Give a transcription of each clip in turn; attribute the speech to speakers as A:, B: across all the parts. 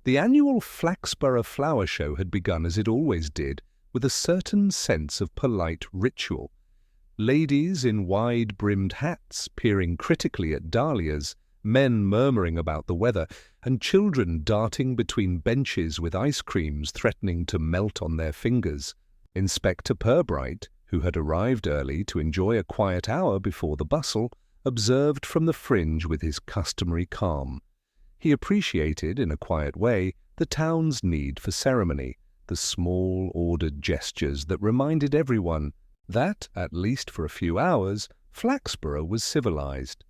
A: The annual Flaxborough Flower Show had begun as it always did, with a certain sense of polite ritual. Ladies in wide-brimmed hats peering critically at dahlias, men murmuring about the weather, and children darting between benches with ice creams threatening to melt on their fingers. Inspector Purbright, who had arrived early to enjoy a quiet hour before the bustle, observed from the fringe with his customary calm. He appreciated, in a quiet way, the town's need for ceremony, the small, ordered gestures that reminded everyone that, at least for a few hours, Flaxborough was civilized.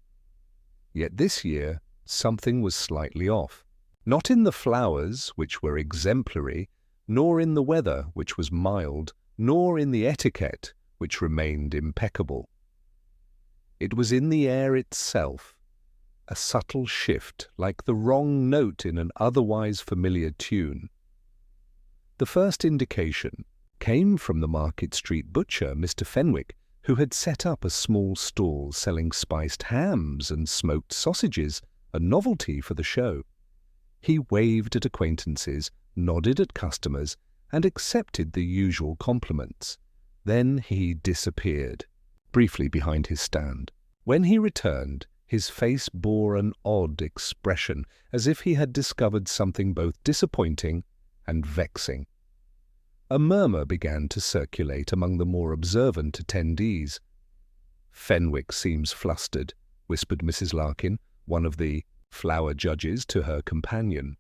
A: Yet this year, something was slightly off. Not in the flowers, which were exemplary, nor in the weather, which was mild, nor in the etiquette, which remained impeccable. It was in the air itself, a subtle shift like the wrong note in an otherwise familiar tune. The first indication came from the Market Street butcher, Mr. Fenwick, who had set up a small stall selling spiced hams and smoked sausages, a novelty for the show. He waved at acquaintances, nodded at customers, and accepted the usual compliments. Then he disappeared, briefly behind his stand. When he returned, his face bore an odd expression, as if he had discovered something both disappointing and vexing. A murmur began to circulate among the more observant attendees. "Fenwick seems flustered," whispered Mrs. Larkin, one of the flower judges, to her companion.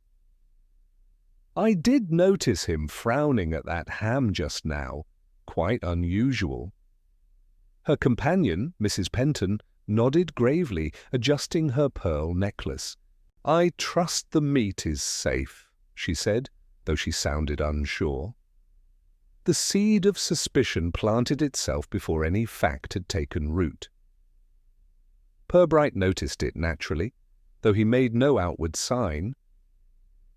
A: "I did notice him frowning at that ham just now. Quite unusual." Her companion, Mrs. Penton, nodded gravely, adjusting her pearl necklace. "I trust the meat is safe," she said, though she sounded unsure. The seed of suspicion planted itself before any fact had taken root. Purbright noticed it naturally, though he made no outward sign.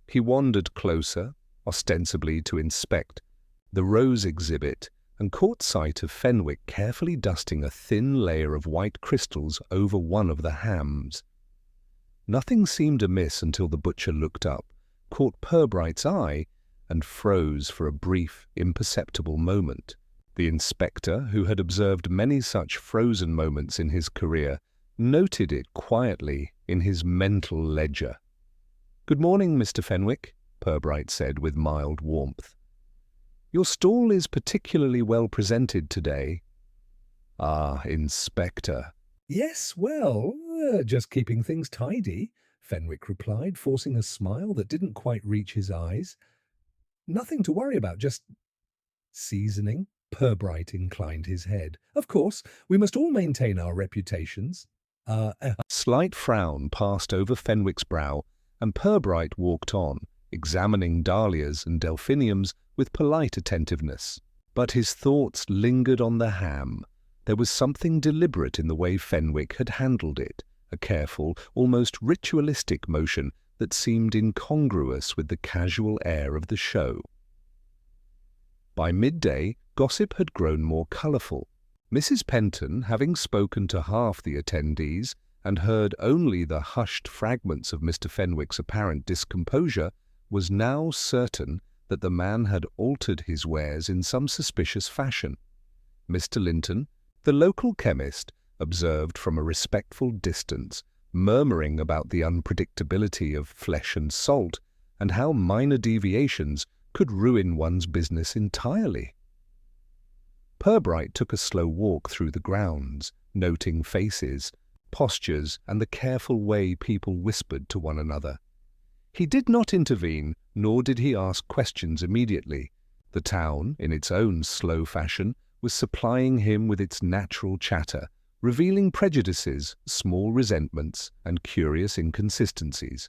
A: He wandered closer, ostensibly to inspect the rose exhibit, and caught sight of Fenwick carefully dusting a thin layer of white crystals over one of the hams. Nothing seemed amiss until the butcher looked up, caught Purbright's eye, and froze for a brief, imperceptible moment. The inspector, who had observed many such frozen moments in his career, noted it quietly in his mental ledger. "Good morning, Mr. Fenwick," Purbright said with mild warmth. "Your stall is particularly well presented today." "Ah, Inspector." "Yes, well, just keeping things tidy," Fenwick replied, forcing a smile that didn't quite reach his eyes. "Nothing to worry about, just seasoning." Purbright inclined his head. "Of course, we must all maintain our reputations." A slight frown passed over Fenwick's brow, and Purbright walked on, examining dahlias and delphiniums with polite attentiveness. But his thoughts lingered on the ham. There was something deliberate in the way Fenwick had handled it, a careful, almost ritualistic motion that seemed incongruous with the casual air of the show. By midday, gossip had grown more colourful. Mrs. Penton, having spoken to half the attendees and heard only the hushed fragments of Mr. Fenwick's apparent discomposure, was now certain that the man had altered his wares in some suspicious fashion. Mr. Linton, the local chemist, observed from a respectful distance, murmuring about the unpredictability of flesh and salt, and how minor deviations could ruin one's business entirely. Purbright took a slow walk through the grounds, noting faces, postures, and the careful way people whispered to one another. He did not intervene, nor did he ask questions immediately. The town, in its own slow fashion, was supplying him with its natural chatter, revealing prejudices, small resentments, and curious inconsistencies.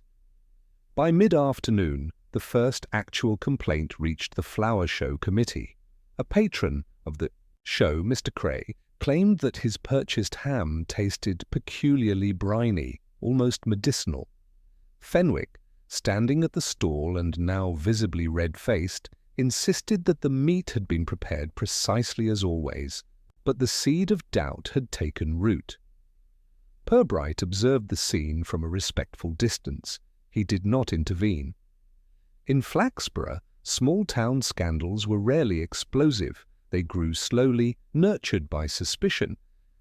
A: By mid-afternoon, the first actual complaint reached the flower show committee. A patron of the show, Mr. Cray, claimed that his purchased ham tasted peculiarly briny, almost medicinal. Fenwick, standing at the stall and now visibly red-faced, insisted that the meat had been prepared precisely as always, but the seed of doubt had taken root. Purbright observed the scene from a respectful distance. He did not intervene. In Flaxborough, small-town scandals were rarely explosive. They grew slowly, nurtured by suspicion,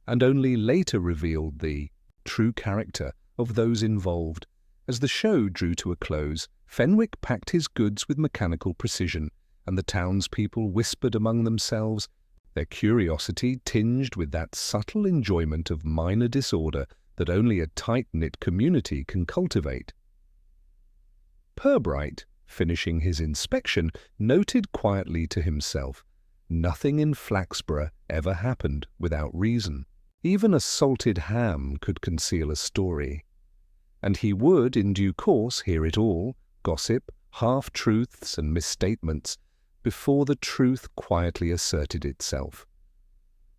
A: and only later revealed the true character of those involved. As the show drew to a close, Fenwick packed his goods with mechanical precision, and the townspeople whispered among themselves, their curiosity tinged with that subtle enjoyment of minor disorder that only a tight-knit community can cultivate. Purbright, finishing his inspection, noted quietly to himself, nothing in Flaxborough ever happened without reason. Even a salted ham could conceal a story. And he would, in due course, hear it all, gossip, half-truths and misstatements, before the truth quietly asserted itself.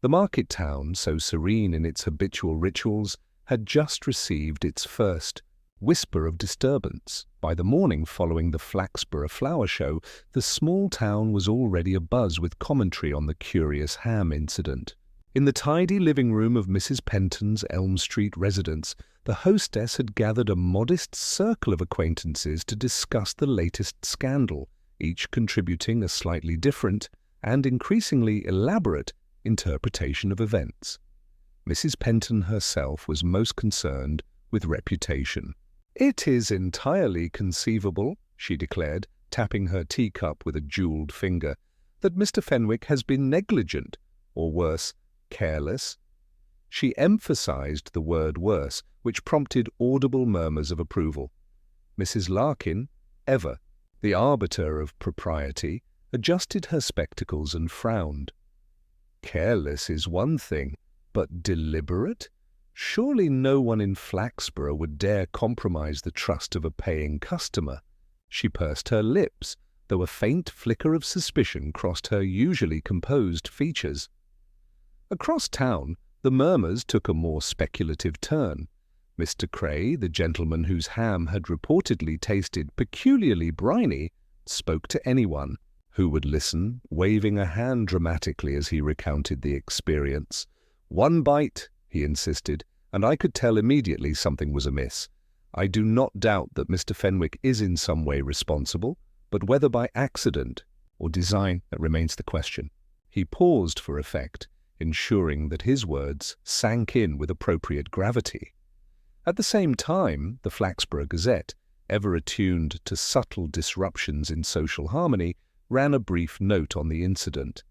A: The market town, so serene in its habitual rituals, had just received its first whisper of disturbance. By the morning following the Flaxborough Flower Show, the small town was already abuzz with commentary on the curious ham incident. In the tidy living room of Mrs. Penton's Elm Street residence, the hostess had gathered a modest circle of acquaintances to discuss the latest scandal, each contributing a slightly different and increasingly elaborate interpretation of events. Mrs. Penton herself was most concerned with reputation. "It is entirely conceivable," she declared, tapping her teacup with a jeweled finger, "that Mr. Fenwick has been negligent, or worse, careless." She emphasized the word worse, which prompted audible murmurs of approval. Mrs. Larkin, ever the arbiter of propriety, adjusted her spectacles and frowned. Careless is one thing, but deliberate? Surely no one in Flaxborough would dare compromise the trust of a paying customer. She pursed her lips, though a faint flicker of suspicion crossed her usually composed features. Across town, the murmurs took a more speculative turn. Mr. Cray, the gentleman whose ham had reportedly tasted peculiarly briny, spoke to anyone who would listen, waving a hand dramatically as he recounted the experience. "One bite," he insisted, "and I could tell immediately something was amiss. I do not doubt that Mr. Fenwick is in some way responsible, but whether by accident or design, that remains the question." He paused for effect, ensuring that his words sank in with appropriate gravity. At the same time, the Flaxborough Gazette, ever attuned to subtle disruptions in social harmony, ran a brief note on the incident.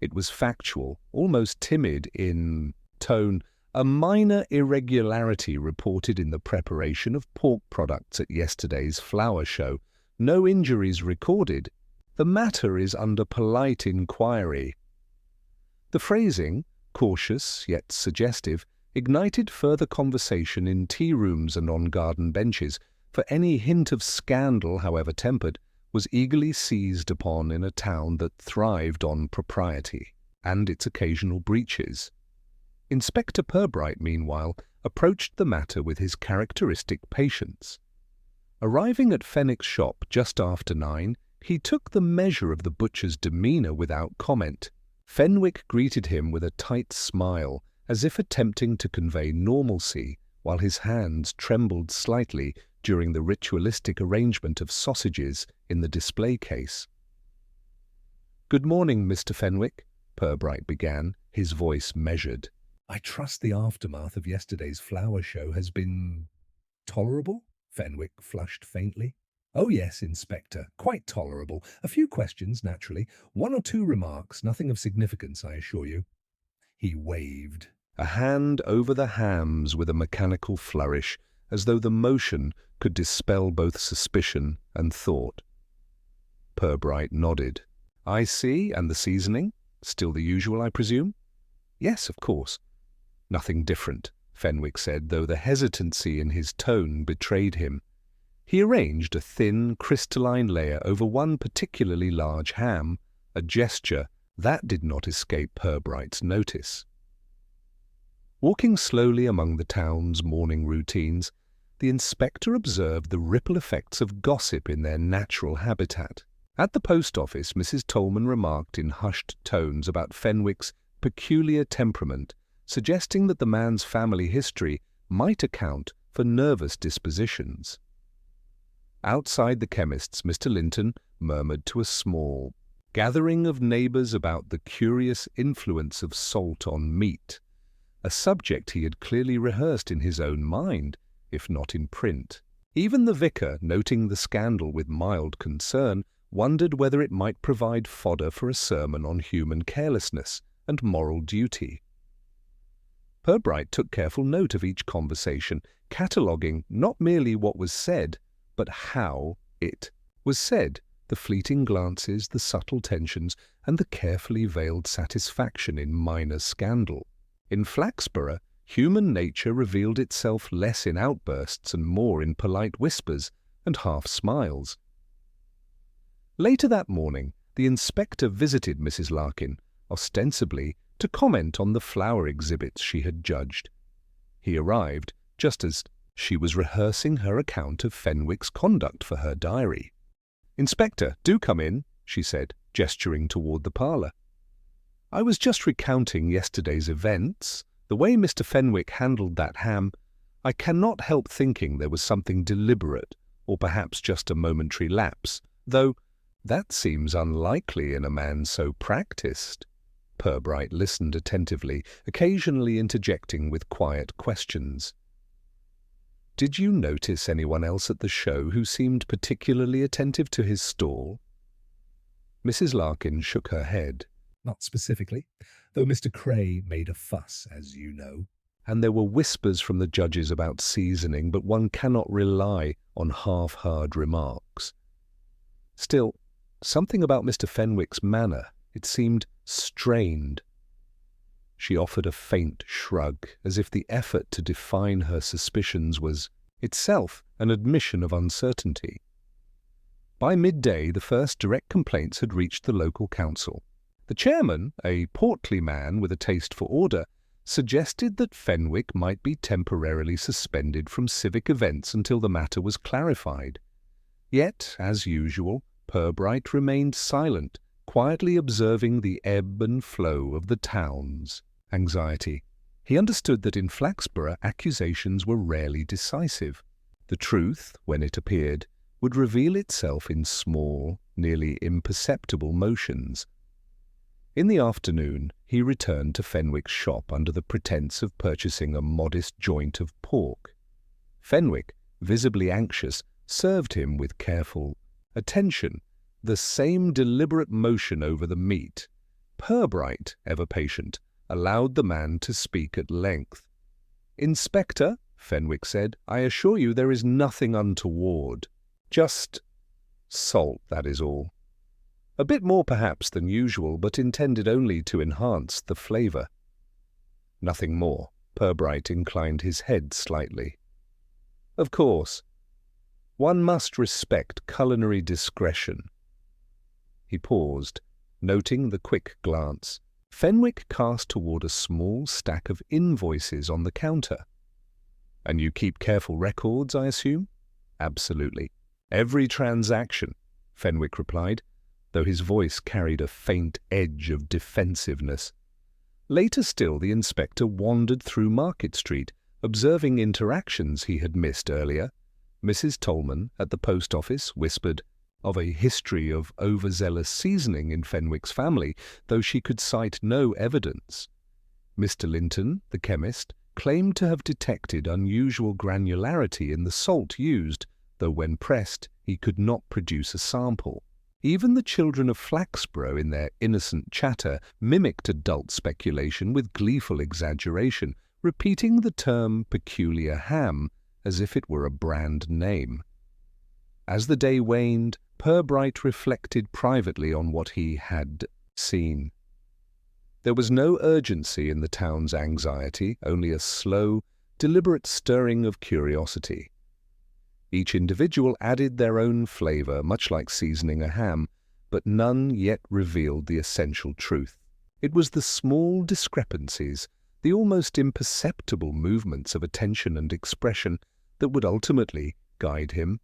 A: It was factual, almost timid in tone. "A minor irregularity reported in the preparation of pork products at yesterday's flower show. No injuries recorded. The matter is under polite inquiry." The phrasing, cautious yet suggestive, ignited further conversation in tea-rooms and on garden benches, for any hint of scandal, however tempered, was eagerly seized upon in a town that thrived on propriety and its occasional breaches. Inspector Purbright, meanwhile, approached the matter with his characteristic patience. Arriving at Fenwick's shop just after 9, he took the measure of the butcher's demeanour without comment. Fenwick greeted him with a tight smile, as if attempting to convey normalcy, while his hands trembled slightly during the ritualistic arrangement of sausages in the display case. "Good morning, Mr. Fenwick," Purbright began, his voice measured. "I trust the aftermath of yesterday's flower show has been tolerable?" Fenwick flushed faintly. "Oh yes, Inspector, quite tolerable. A few questions, naturally. 1 or 2 remarks, nothing of significance, I assure you." He waved a hand over the hams with a mechanical flourish, as though the motion could dispel both suspicion and thought. Purbright nodded. "I see, and the seasoning? Still the usual, I presume?" "Yes, of course." "Nothing different," Fenwick said, though the hesitancy in his tone betrayed him. He arranged a thin, crystalline layer over one particularly large ham, a gesture that did not escape Purbright's notice. Walking slowly among the town's morning routines, the inspector observed the ripple effects of gossip in their natural habitat. At the post office, Mrs. Tolman remarked in hushed tones about Fenwick's peculiar temperament, suggesting that the man's family history might account for nervous dispositions. Outside the chemist's, Mr. Linton murmured to a small gathering of neighbours about the curious influence of salt on meat, a subject he had clearly rehearsed in his own mind, if not in print. Even the vicar, noting the scandal with mild concern, wondered whether it might provide fodder for a sermon on human carelessness and moral duty. Purbright took careful note of each conversation, cataloguing not merely what was said, but how it was said, the fleeting glances, the subtle tensions, and the carefully veiled satisfaction in minor scandal. In Flaxborough, human nature revealed itself less in outbursts and more in polite whispers and half-smiles. Later that morning, the inspector visited Mrs. Larkin, ostensibly to comment on the flower exhibits she had judged. He arrived just as she was rehearsing her account of Fenwick's conduct for her diary. "Inspector, do come in," she said, gesturing toward the parlour. "I was just recounting yesterday's events. The way Mr. Fenwick handled that ham, I cannot help thinking there was something deliberate, or perhaps just a momentary lapse, though that seems unlikely in a man so practised." Purbright listened attentively, occasionally interjecting with quiet questions. "Did you notice anyone else at the show who seemed particularly attentive to his stall?" Mrs. Larkin shook her head. "Not specifically, though Mr. Cray made a fuss, as you know. And there were whispers from the judges about seasoning, but one cannot rely on half-heard remarks. Still, something about Mr. Fenwick's manner, it seemed strained." She offered a faint shrug, as if the effort to define her suspicions was itself an admission of uncertainty. By midday, the first direct complaints had reached the local council. The chairman, a portly man with a taste for order, suggested that Fenwick might be temporarily suspended from civic events until the matter was clarified. Yet, as usual, Purbright remained silent, quietly observing the ebb and flow of the town's anxiety. He understood that in Flaxborough accusations were rarely decisive. The truth, when it appeared, would reveal itself in small, nearly imperceptible motions. In the afternoon, he returned to Fenwick's shop under the pretence of purchasing a modest joint of pork. Fenwick, visibly anxious, served him with careful attention, the same deliberate motion over the meat. Purbright, ever patient, allowed the man to speak at length. "Inspector," Fenwick said, "I assure you there is nothing untoward. Just salt, that is all. A bit more perhaps than usual, but intended only to enhance the flavour." "Nothing more." Purbright inclined his head slightly. "Of course. One must respect culinary discretion." He paused, noting the quick glance Fenwick cast toward a small stack of invoices on the counter. "And you keep careful records, I assume?" "Absolutely. Every transaction," Fenwick replied, though his voice carried a faint edge of defensiveness. Later still, the inspector wandered through Market Street, observing interactions he had missed earlier. Mrs. Tolman, at the post office, whispered of a history of overzealous seasoning in Fenwick's family, though she could cite no evidence. Mr. Linton, the chemist, claimed to have detected unusual granularity in the salt used, though when pressed he could not produce a sample. Even the children of Flaxborough, in their innocent chatter, mimicked adult speculation with gleeful exaggeration, repeating the term peculiar ham as if it were a brand name. As the day waned, Purbright reflected privately on what he had seen. There was no urgency in the town's anxiety, only a slow, deliberate stirring of curiosity. Each individual added their own flavour, much like seasoning a ham, but none yet revealed the essential truth. It was the small discrepancies, the almost imperceptible movements of attention and expression that would ultimately guide him.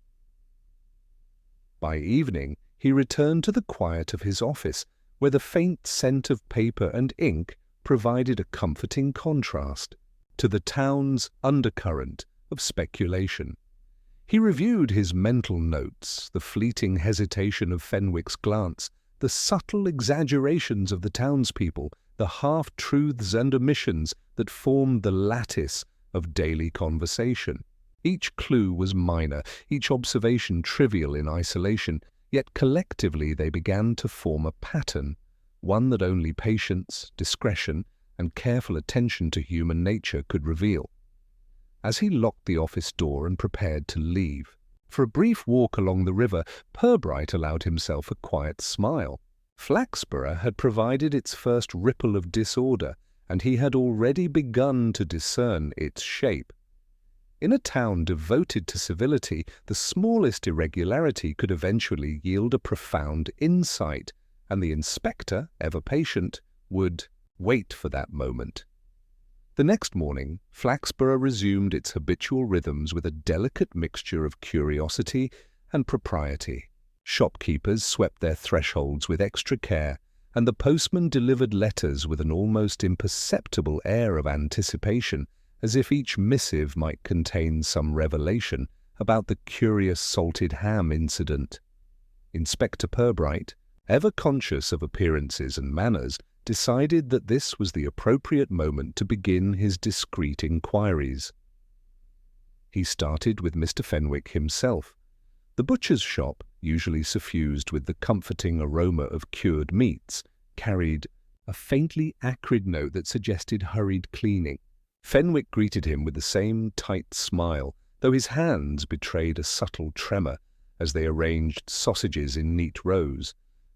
A: By evening, he returned to the quiet of his office, where the faint scent of paper and ink provided a comforting contrast to the town's undercurrent of speculation. He reviewed his mental notes, the fleeting hesitation of Fenwick's glance, the subtle exaggerations of the townspeople, the half-truths and omissions that formed the lattice of daily conversation. Each clue was minor, each observation trivial in isolation, yet collectively they began to form a pattern, one that only patience, discretion, and careful attention to human nature could reveal. As he locked the office door and prepared to leave, for a brief walk along the river, Purbright allowed himself a quiet smile. Flaxborough had provided its first ripple of disorder, and he had already begun to discern its shape. In a town devoted to civility, the smallest irregularity could eventually yield a profound insight, and the inspector, ever patient, would wait for that moment. The next morning, Flaxborough resumed its habitual rhythms with a delicate mixture of curiosity and propriety. Shopkeepers swept their thresholds with extra care, and the postman delivered letters with an almost imperceptible air of anticipation, as if each missive might contain some revelation about the curious salted ham incident. Inspector Purbright, ever conscious of appearances and manners, decided that this was the appropriate moment to begin his discreet inquiries. He started with Mr. Fenwick himself. The butcher's shop, usually suffused with the comforting aroma of cured meats, carried a faintly acrid note that suggested hurried cleaning. Fenwick greeted him with the same tight smile, though his hands betrayed a subtle tremor as they arranged sausages in neat rows.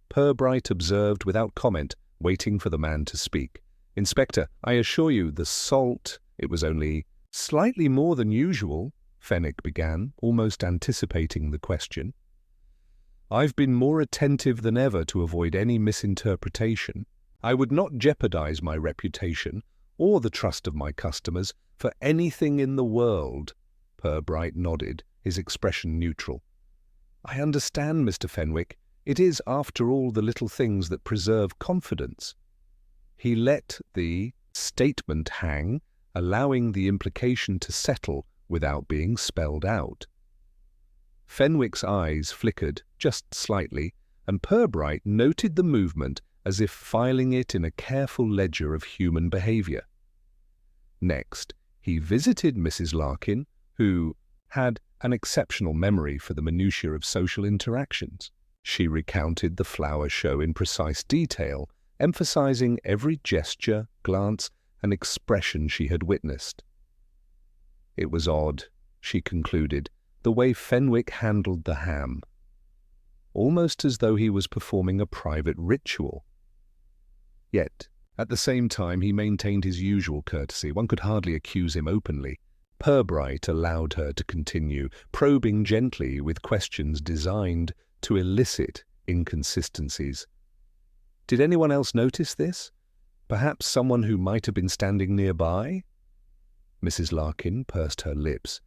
A: Purbright observed without comment, waiting for the man to speak. "Inspector, I assure you the salt—" "It was only slightly more than usual," Fenwick began, almost anticipating the question. "I've been more attentive than ever to avoid any misinterpretation. I would not jeopardize my reputation or the trust of my customers for anything in the world." Purbright nodded, his expression neutral. "I understand, Mr. Fenwick. It is, after all, the little things that preserve confidence." He let the statement hang, allowing the implication to settle without being spelled out. Fenwick's eyes flickered just slightly, and Purbright noted the movement as if filing it in a careful ledger of human behavior. Next, he visited Mrs. Larkin, who had an exceptional memory for the minutiae of social interactions. She recounted the flower show in precise detail, emphasizing every gesture, glance, and expression she had witnessed. It was odd, she concluded, the way Fenwick handled the ham, almost as though he was performing a private ritual. Yet, at the same time, he maintained his usual courtesy. One could hardly accuse him openly. Purbright allowed her to continue, probing gently with questions designed to elicit inconsistencies. "Did anyone else notice this? Perhaps someone who might have been standing nearby?" Mrs. Larkin pursed her lips.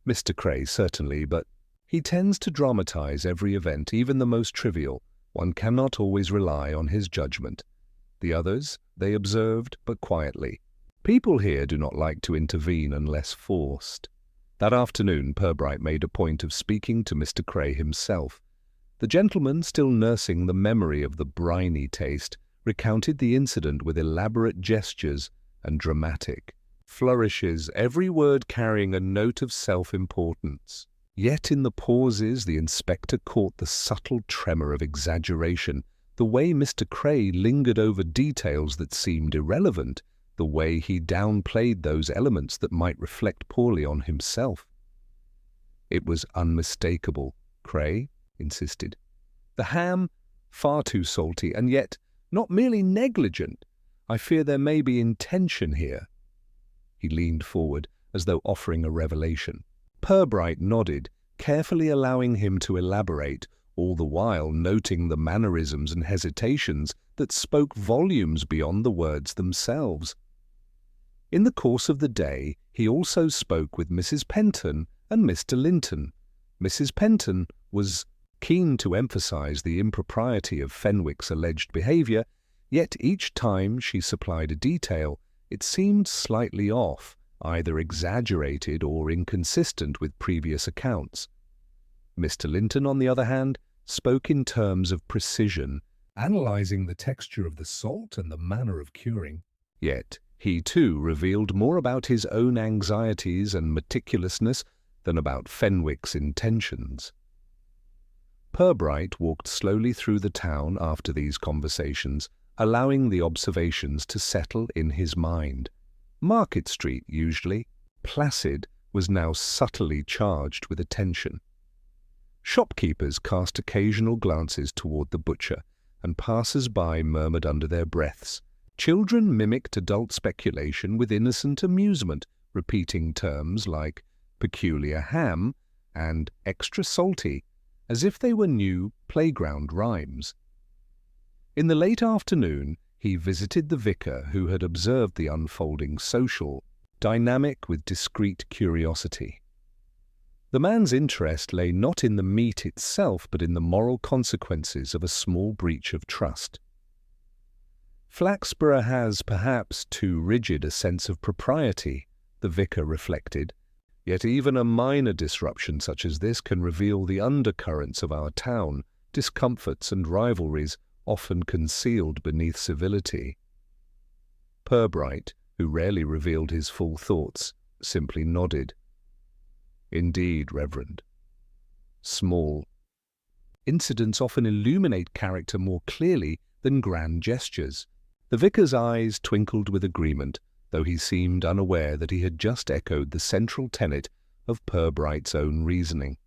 A: "Mr. Cray, certainly, but he tends to dramatize every event, even the most trivial. One cannot always rely on his judgment. The others, they observed, but quietly. People here do not like to intervene unless forced." That afternoon, Purbright made a point of speaking to Mr. Cray himself. The gentleman, still nursing the memory of the briny taste, recounted the incident with elaborate gestures and dramatic flourishes, every word carrying a note of self-importance. Yet in the pauses the inspector caught the subtle tremor of exaggeration, the way Mr. Cray lingered over details that seemed irrelevant, the way he downplayed those elements that might reflect poorly on himself. It was unmistakable, Cray insisted. "The ham, far too salty, and yet not merely negligent. I fear there may be intention here." He leaned forward, as though offering a revelation. Purbright nodded, carefully allowing him to elaborate, all the while noting the mannerisms and hesitations that spoke volumes beyond the words themselves. In the course of the day, he also spoke with Mrs. Penton and Mr. Linton. Mrs. Penton was keen to emphasize the impropriety of Fenwick's alleged behavior, yet each time she supplied a detail, it seemed slightly off, either exaggerated or inconsistent with previous accounts. Mr. Linton, on the other hand, spoke in terms of precision, analyzing the texture of the salt and the manner of curing. Yet he too revealed more about his own anxieties and meticulousness than about Fenwick's intentions. Purbright walked slowly through the town after these conversations, allowing the observations to settle in his mind. Market Street, usually placid, was now subtly charged with attention. Shopkeepers cast occasional glances toward the butcher, and passers-by murmured under their breaths. Children mimicked adult speculation with innocent amusement, repeating terms like peculiar ham and extra salty, as if they were new playground rhymes. In the late afternoon, he visited the vicar, who had observed the unfolding social dynamic with discreet curiosity. The man's interest lay not in the meat itself, but in the moral consequences of a small breach of trust. Flaxborough has perhaps too rigid a sense of propriety, the vicar reflected, yet even a minor disruption such as this can reveal the undercurrents of our town, discomforts and rivalries often concealed beneath civility. Purbright, who rarely revealed his full thoughts, simply nodded. Indeed, Reverend. Small incidents often illuminate character more clearly than grand gestures. The vicar's eyes twinkled with agreement, though he seemed unaware that he had just echoed the central tenet of Purbright's own reasoning.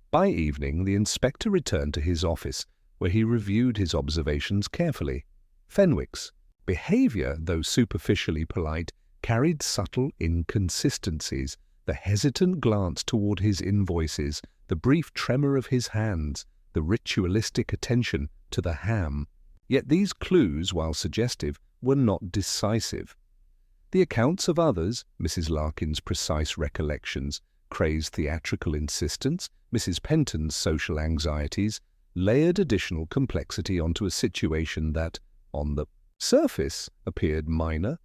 A: By evening, the inspector returned to his office, where he reviewed his observations carefully. Fenwick's behavior, though superficially polite, carried subtle inconsistencies. The hesitant glance toward his invoices, the brief tremor of his hands, the ritualistic attention to the ham. Yet these clues, while suggestive, were not decisive. The accounts of others, Mrs. Larkin's precise recollections, Cray's theatrical insistence, Mrs. Penton's social anxieties, layered additional complexity onto a situation that, on the surface, appeared minor.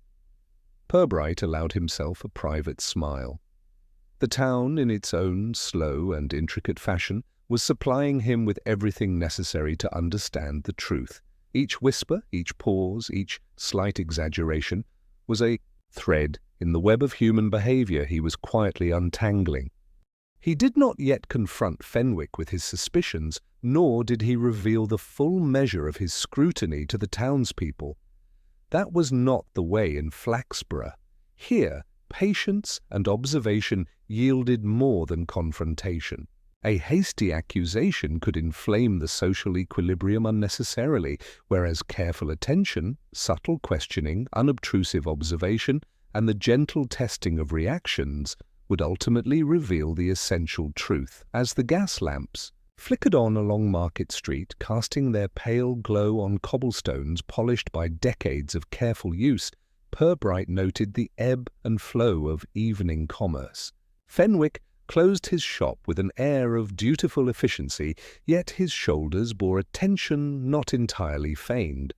A: Purbright allowed himself a private smile. The town, in its own slow and intricate fashion, was supplying him with everything necessary to understand the truth. Each whisper, each pause, each slight exaggeration was a thread in the web of human behavior he was quietly untangling. He did not yet confront Fenwick with his suspicions, nor did he reveal the full measure of his scrutiny to the townspeople. That was not the way in Flaxborough. Here, patience and observation yielded more than confrontation. A hasty accusation could inflame the social equilibrium unnecessarily, whereas careful attention, subtle questioning, unobtrusive observation, and the gentle testing of reactions would ultimately reveal the essential truth. As the gas lamps flickered on along Market Street, casting their pale glow on cobblestones polished by decades of careful use, Purbright noted the ebb and flow of evening commerce. Fenwick closed his shop with an air of dutiful efficiency, yet his shoulders bore a tension not entirely feigned.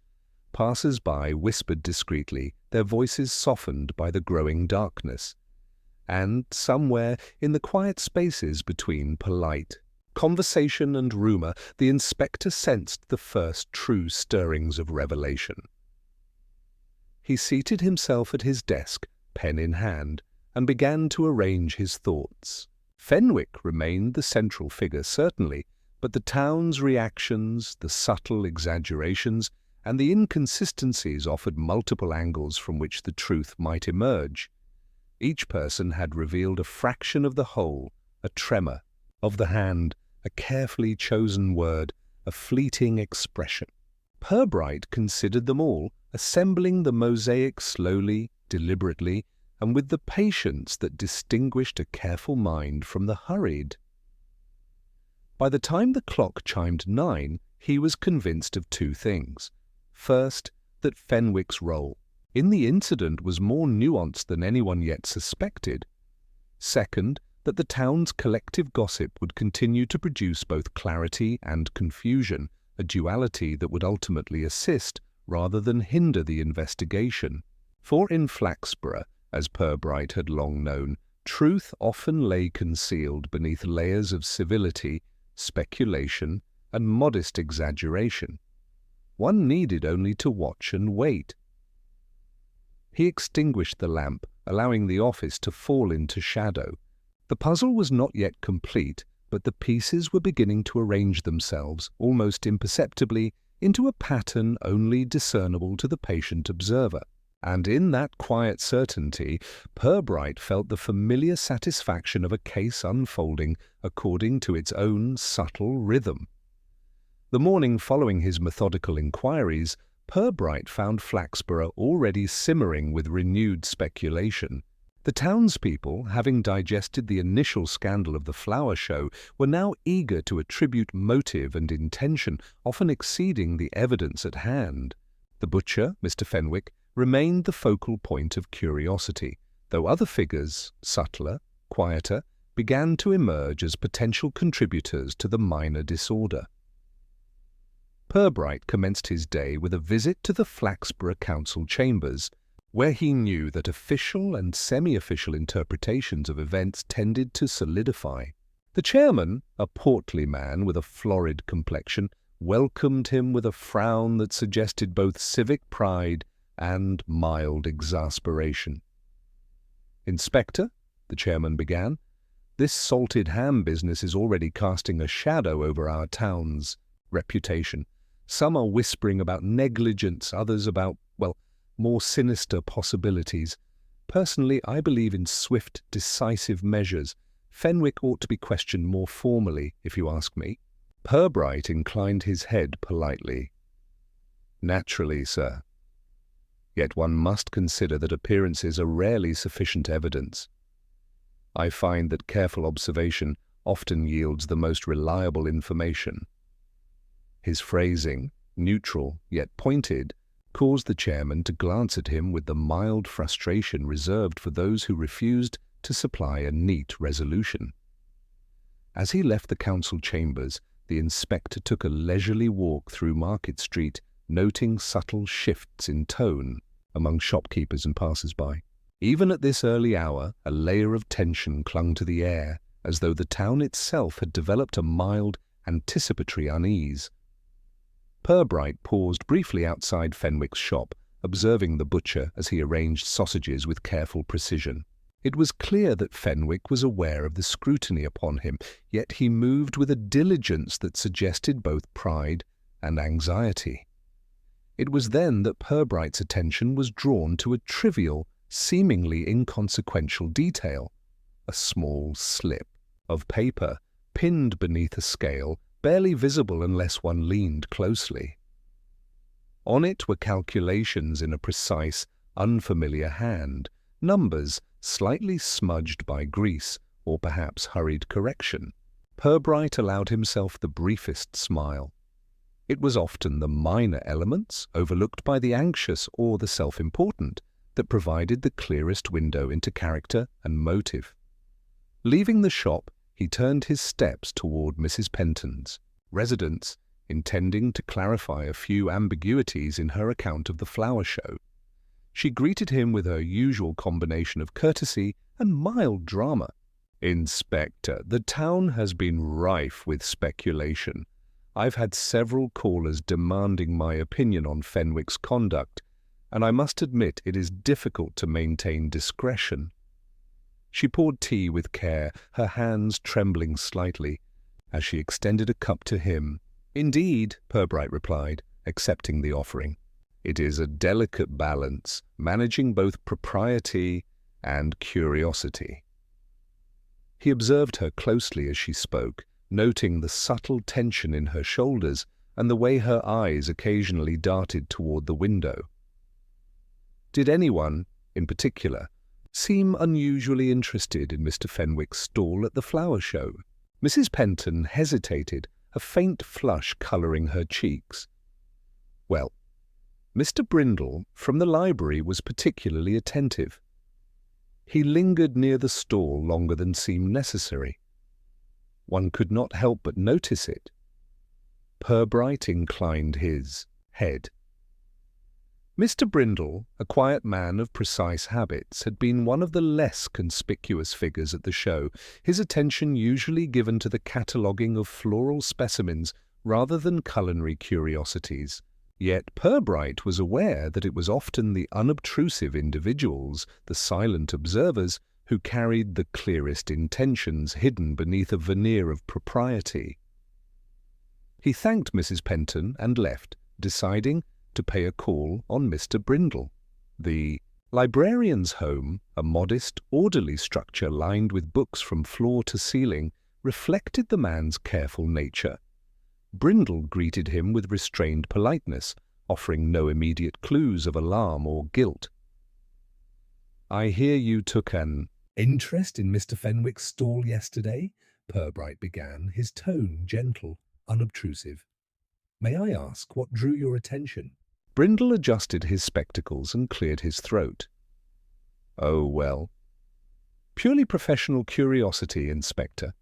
A: Passers-by whispered discreetly, their voices softened by the growing darkness. And somewhere in the quiet spaces between polite conversation and rumour, the inspector sensed the first true stirrings of revelation. He seated himself at his desk, pen in hand, and began to arrange his thoughts. Fenwick remained the central figure, certainly, but the town's reactions, the subtle exaggerations, and the inconsistencies offered multiple angles from which the truth might emerge. Each person had revealed a fraction of the whole, a tremor of the hand, a carefully chosen word, a fleeting expression. Purbright considered them all, assembling the mosaic slowly, deliberately, and with the patience that distinguished a careful mind from the hurried. By the time the clock chimed 9, he was convinced of two things. First, that Fenwick's role in the incident was more nuanced than anyone yet suspected. Second, that the town's collective gossip would continue to produce both clarity and confusion, a duality that would ultimately assist rather than hinder the investigation. For in Flaxborough, As Purbright had long known, truth often lay concealed beneath layers of civility, speculation, and modest exaggeration. One needed only to watch and wait. He extinguished the lamp, allowing the office to fall into shadow. The puzzle was not yet complete, but the pieces were beginning to arrange themselves, almost imperceptibly, into a pattern only discernible to the patient observer. And in that quiet certainty, Purbright felt the familiar satisfaction of a case unfolding according to its own subtle rhythm. The morning following his methodical inquiries, Purbright found Flaxborough already simmering with renewed speculation. The townspeople, having digested the initial scandal of the flower show, were now eager to attribute motive and intention, often exceeding the evidence at hand. The butcher, Mr. Fenwick, remained the focal point of curiosity, though other figures, subtler, quieter, began to emerge as potential contributors to the minor disorder. Purbright commenced his day with a visit to the Flaxborough Council chambers, where he knew that official and semi-official interpretations of events tended to solidify. The chairman, a portly man with a florid complexion, welcomed him with a frown that suggested both civic pride and mild exasperation. "Inspector," the chairman began, "this salted ham business is already casting a shadow over our town's reputation. Some are whispering about negligence, others about, well, more sinister possibilities. Personally, I believe in swift, decisive measures. Fenwick ought to be questioned more formally, if you ask me." Purbright inclined his head politely. "Naturally, sir. Yet one must consider that appearances are rarely sufficient evidence. I find that careful observation often yields the most reliable information." His phrasing, neutral yet pointed, caused the chairman to glance at him with the mild frustration reserved for those who refused to supply a neat resolution. As he left the council chambers, the inspector took a leisurely walk through Market Street, noting subtle shifts in tone among shopkeepers and passers-by. Even at this early hour, a layer of tension clung to the air, as though the town itself had developed a mild, anticipatory unease. Purbright paused briefly outside Fenwick's shop, observing the butcher as he arranged sausages with careful precision. It was clear that Fenwick was aware of the scrutiny upon him, yet he moved with a diligence that suggested both pride and anxiety. It was then that Purbright's attention was drawn to a trivial, seemingly inconsequential detail: a small slip of paper pinned beneath a scale, barely visible unless one leaned closely. On it were calculations in a precise, unfamiliar hand, numbers slightly smudged by grease or perhaps hurried correction. Purbright allowed himself the briefest smile. It was often the minor elements, overlooked by the anxious or the self-important, that provided the clearest window into character and motive. Leaving the shop, he turned his steps toward Mrs. Penton's residence, intending to clarify a few ambiguities in her account of the flower show. She greeted him with her usual combination of courtesy and mild drama. "Inspector, the town has been rife with speculation. I've had several callers demanding my opinion on Fenwick's conduct, and I must admit it is difficult to maintain discretion." She poured tea with care, her hands trembling slightly, as she extended a cup to him. "Indeed," Purbright replied, accepting the offering. "It is a delicate balance, managing both propriety and curiosity." He observed her closely as she spoke, noting the subtle tension in her shoulders and the way her eyes occasionally darted toward the window. Did anyone, in particular, seem unusually interested in Mr. Fenwick's stall at the flower show? Mrs. Penton hesitated, a faint flush colouring her cheeks. Well, Mr. Brindle from the library was particularly attentive. He lingered near the stall longer than seemed necessary. One could not help but notice it. Purbright inclined his head. Mr. Brindle, a quiet man of precise habits, had been one of the less conspicuous figures at the show, his attention usually given to the cataloguing of floral specimens rather than culinary curiosities. Yet Purbright was aware that it was often the unobtrusive individuals, the silent observers, who carried the clearest intentions hidden beneath a veneer of propriety. He thanked Mrs. Penton and left, deciding to pay a call on Mr. Brindle. The librarian's home, a modest, orderly structure lined with books from floor to ceiling, reflected the man's careful nature. Brindle greeted him with restrained politeness, offering no immediate clues of alarm or guilt. "I hear you took an interest in Mr. Fenwick's stall yesterday," Purbright began, his tone gentle, unobtrusive. "May I ask what drew your attention?" Brindle adjusted his spectacles and cleared his throat. "Oh, well, purely professional curiosity, Inspector.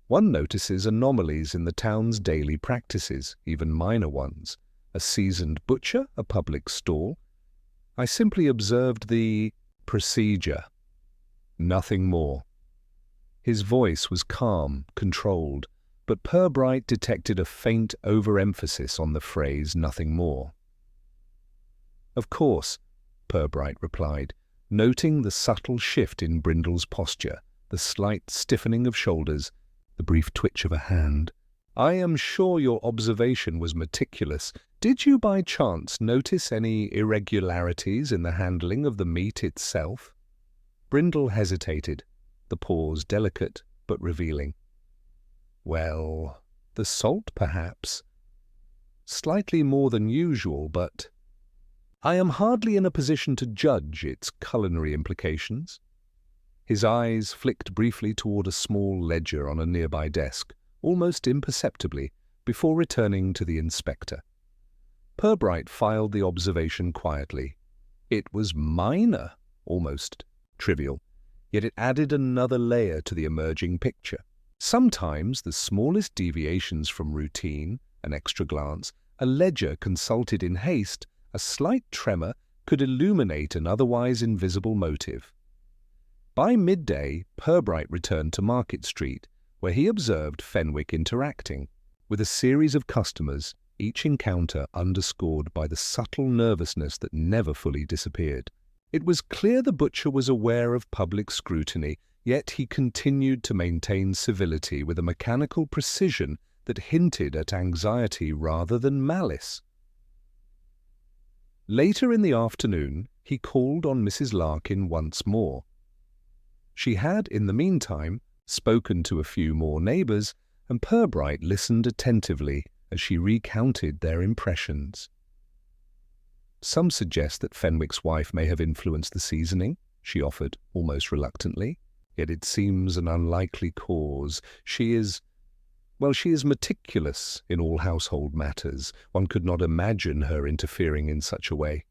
A: One notices anomalies in the town's daily practices, even minor ones. A seasoned butcher, a public stall. I simply observed the procedure. Nothing more." His voice was calm, controlled, but Purbright detected a faint overemphasis on the phrase "nothing more." "Of course," Purbright replied, noting the subtle shift in Brindle's posture, the slight stiffening of shoulders, the brief twitch of a hand. "I am sure your observation was meticulous. Did you by chance notice any irregularities in the handling of the meat itself?" Brindle hesitated, the pause delicate but revealing. "Well, the salt, perhaps. Slightly more than usual, but I am hardly in a position to judge its culinary implications." His eyes flicked briefly toward a small ledger on a nearby desk, almost imperceptibly, before returning to the inspector. Purbright filed the observation quietly. It was minor, almost trivial, yet it added another layer to the emerging picture. Sometimes the smallest deviations from routine, an extra glance, a ledger consulted in haste, a slight tremor, could illuminate an otherwise invisible motive. By midday, Purbright returned to Market Street, where he observed Fenwick interacting with a series of customers, each encounter underscored by the subtle nervousness that never fully disappeared. It was clear the butcher was aware of public scrutiny, yet he continued to maintain civility with a mechanical precision that hinted at anxiety rather than malice. Later in the afternoon, he called on Mrs. Larkin once more. She had, in the meantime, spoken to a few more neighbours, and Purbright listened attentively as she recounted their impressions. "Some suggest that Fenwick's wife may have influenced the seasoning," she offered, almost reluctantly. "Yet it seems an unlikely cause. She is meticulous in all household matters. One could not imagine her interfering in such a way."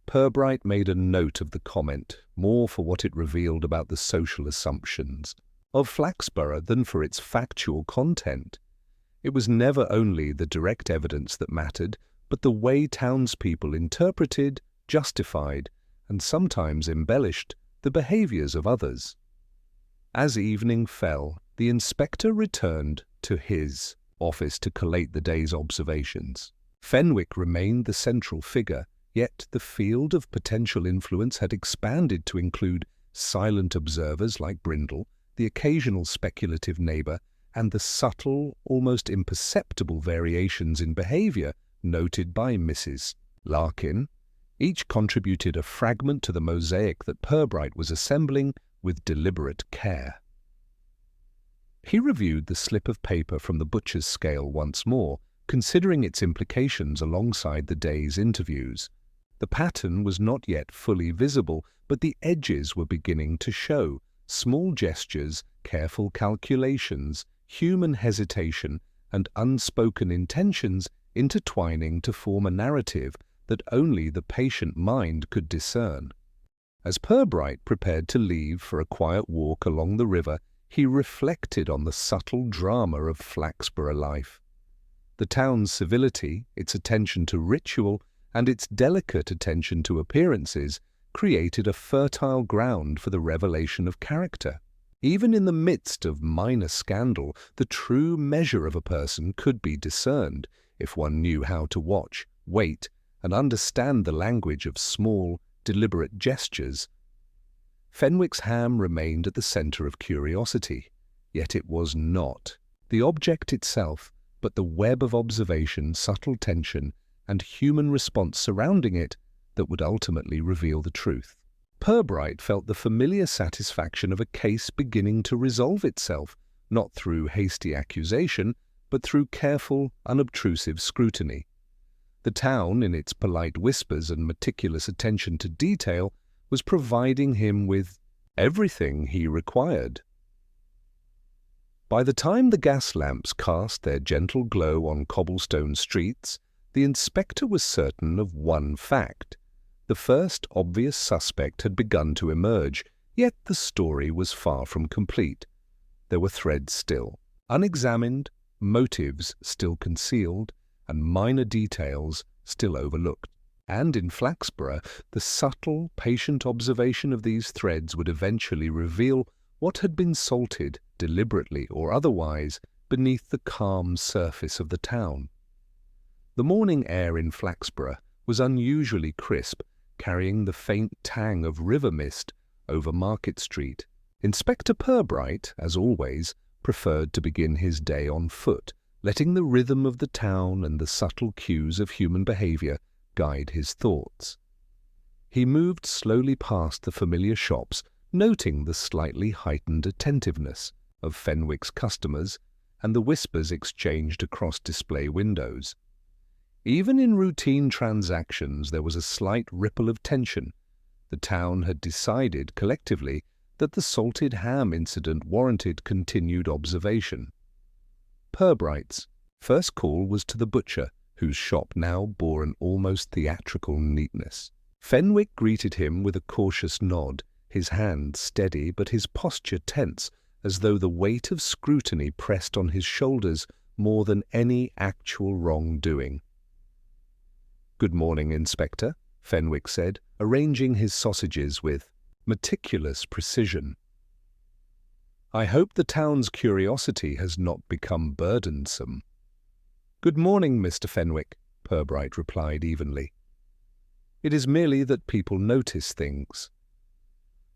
A: Purbright made a note of the comment, more for what it revealed about the social assumptions of Flaxborough than for its factual content. It was never only the direct evidence that mattered, but the way townspeople interpreted, justified, and sometimes embellished the behaviours of others. As evening fell, the inspector returned to his office to collate the day's observations. Fenwick remained the central figure, yet the field of potential influence had expanded to include silent observers like Brindle, the occasional speculative neighbour, and the subtle, almost imperceptible variations in behaviour noted by Mrs. Larkin. Each contributed a fragment to the mosaic that Purbright was assembling with deliberate care. He reviewed the slip of paper from the butcher's scale once more, considering its implications alongside the day's interviews. The pattern was not yet fully visible, but the edges were beginning to show. Small gestures, careful calculations, human hesitation, and unspoken intentions intertwining to form a narrative that only the patient mind could discern. As Purbright prepared to leave for a quiet walk along the river, he reflected on the subtle drama of Flaxborough life. The town's civility, its attention to ritual, and its delicate attention to appearances created a fertile ground for the revelation of character. Even in the midst of minor scandal, the true measure of a person could be discerned if one knew how to watch, wait, and understand the language of small, deliberate gestures. Fenwick's ham remained at the centre of curiosity, yet it was not the object itself, but the web of observation, subtle tension, and human response surrounding it that would ultimately reveal the truth. Purbright felt the familiar satisfaction of a case beginning to resolve itself, not through hasty accusation, but through careful, unobtrusive scrutiny. The town, in its polite whispers and meticulous attention to detail, was providing him with everything he required. By the time the gas lamps cast their gentle glow on cobblestone streets, the inspector was certain of one fact. The first obvious suspect had begun to emerge, yet the story was far from complete. There were threads still unexamined, motives still concealed, and minor details still overlooked. And in Flaxborough, the subtle, patient observation of these threads would eventually reveal what had been salted, deliberately or otherwise, beneath the calm surface of the town. The morning air in Flaxborough was unusually crisp, carrying the faint tang of river mist over Market Street. Inspector Purbright, as always, preferred to begin his day on foot, letting the rhythm of the town and the subtle cues of human behaviour guide his thoughts. He moved slowly past the familiar shops, noting the slightly heightened attentiveness of Fenwick's customers and the whispers exchanged across display windows. Even in routine transactions there was a slight ripple of tension. The town had decided collectively that the salted ham incident warranted continued observation. Purbright's first call was to the butcher, whose shop now bore an almost theatrical neatness. Fenwick greeted him with a cautious nod, his hand steady but his posture tense, as though the weight of scrutiny pressed on his shoulders more than any actual wrongdoing. "Good morning, Inspector," Fenwick said, arranging his sausages with meticulous precision. "I hope the town's curiosity has not become burdensome." "Good morning, Mr. Fenwick," Purbright replied evenly. "It is merely that people notice things.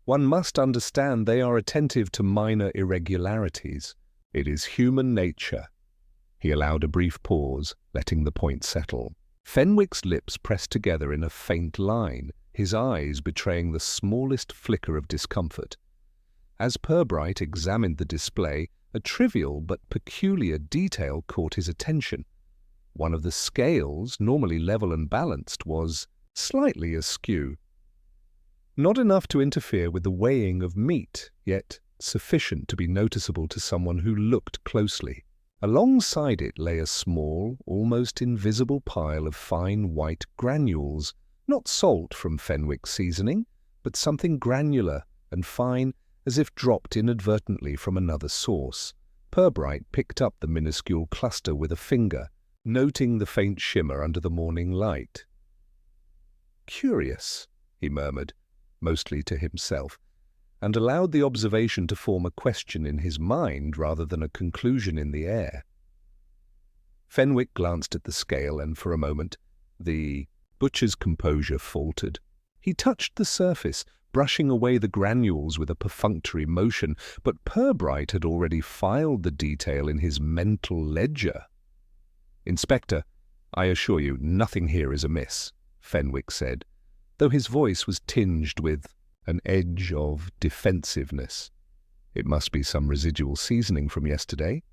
A: One must understand they are attentive to minor irregularities. It is human nature." He allowed a brief pause, letting the point settle. Fenwick's lips pressed together in a faint line, his eyes betraying the smallest flicker of discomfort. As Purbright examined the display, a trivial but peculiar detail caught his attention. One of the scales, normally level and balanced, was slightly askew. Not enough to interfere with the weighing of meat, yet sufficient to be noticeable to someone who looked closely. Alongside it lay a small, almost invisible pile of fine white granules, not salt from Fenwick's seasoning, but something granular and fine as if dropped inadvertently from another source. Purbright picked up the minuscule cluster with a finger, noting the faint shimmer under the morning light. "Curious," he murmured, mostly to himself, and allowed the observation to form a question in his mind rather than a conclusion in the air. Fenwick glanced at the scale, and for a moment the butcher's composure faltered. He touched the surface, brushing away the granules with a perfunctory motion, but Purbright had already filed the detail in his mental ledger. "Inspector, I assure you nothing here is amiss," Fenwick said, though his voice was tinged with an edge of defensiveness. "It must be some residual seasoning from yesterday."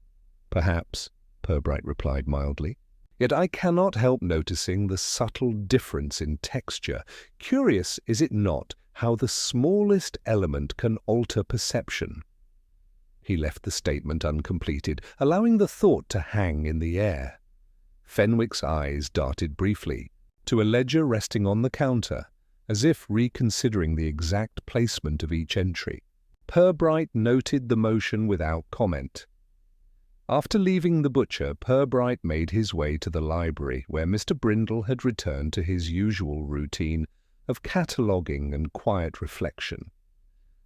A: "Perhaps," Purbright replied mildly. "Yet I cannot help noticing the subtle difference in texture. Curious, is it not, how the smallest element can alter perception?" He left the statement uncompleted, allowing the thought to hang in the air. Fenwick's eyes darted briefly to a ledger resting on the counter, as if reconsidering the exact placement of each entry. Purbright noted the motion without comment. After leaving the butcher, Purbright made his way to the library, where Mr. Brindle had returned to his usual routine of cataloguing and quiet reflection.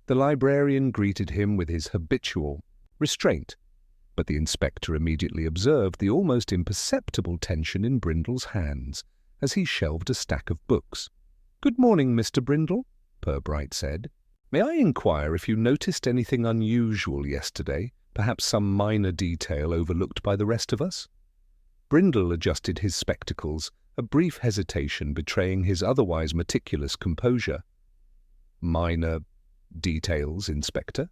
A: The librarian greeted him with his habitual restraint, but the inspector immediately observed the almost imperceptible tension in Brindle's hands as he shelved a stack of books. "Good morning, Mr. Brindle," Purbright said. "May I inquire if you noticed anything unusual yesterday, perhaps some minor detail overlooked by the rest of us?" Brindle adjusted his spectacles, a brief hesitation betraying his otherwise meticulous composure. "Minor details, Inspector?"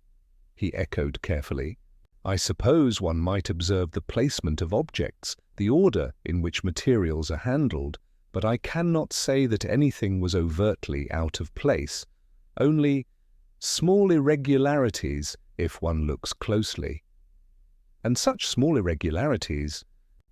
A: he echoed carefully. "I suppose one might observe the placement of objects, the order in which materials are handled, but I cannot say that anything was overtly out of place, only small irregularities if one looks closely." "And such small irregularities,"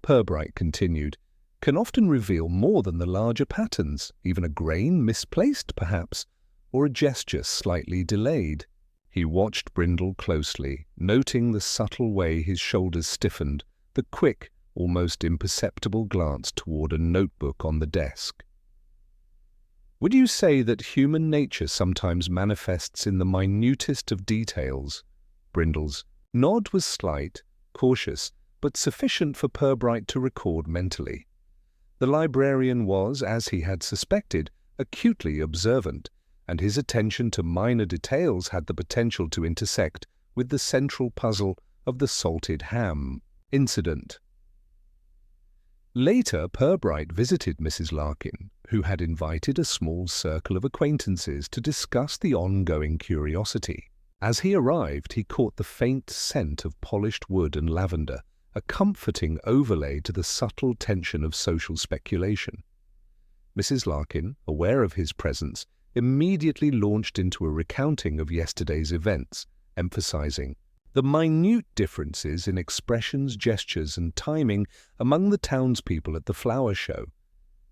A: Purbright continued, "can often reveal more than the larger patterns, even a grain misplaced, perhaps, or a gesture slightly delayed." He watched Brindle closely, noting the subtle way his shoulders stiffened, the quick, almost imperceptible glance toward a notebook on the desk. "Would you say that human nature sometimes manifests in the minutest of details?" Brindle's nod was slight, cautious, but sufficient for Purbright to record mentally. The librarian was, as he had suspected, acutely observant, and his attention to minor details had the potential to intersect with the central puzzle of the salted ham incident. Later, Purbright visited Mrs. Larkin, who had invited a small circle of acquaintances to discuss the ongoing curiosity. As he arrived, he caught the faint scent of polished wood and lavender, a comforting overlay to the subtle tension of social speculation. Mrs. Larkin, aware of his presence, immediately launched into a recounting of yesterday's events, emphasizing the minute differences in expressions, gestures, and timing among the townspeople at the flower show.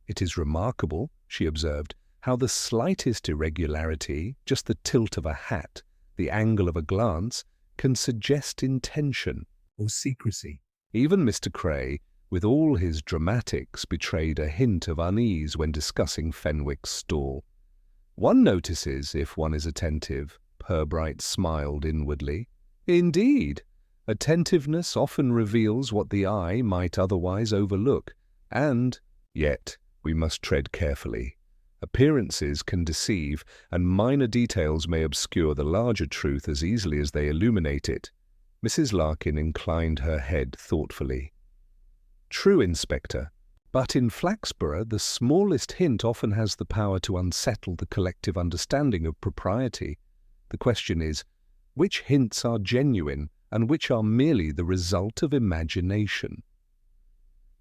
A: "It is remarkable," she observed, "how the slightest irregularity, just the tilt of a hat, the angle of a glance, can suggest intention or secrecy." Even Mr. Cray, with all his dramatics, betrayed a hint of unease when discussing Fenwick's stall. "One notices if one is attentive," Purbright smiled inwardly. "Indeed, attentiveness often reveals what the eye might otherwise overlook, and yet we must tread carefully. Appearances can deceive, and minor details may obscure the larger truth as easily as they illuminate it." Mrs. Larkin inclined her head thoughtfully. "True, Inspector, but in Flaxborough the smallest hint often has the power to unsettle the collective understanding of propriety. The question is, which hints are genuine and which are merely the result of imagination?"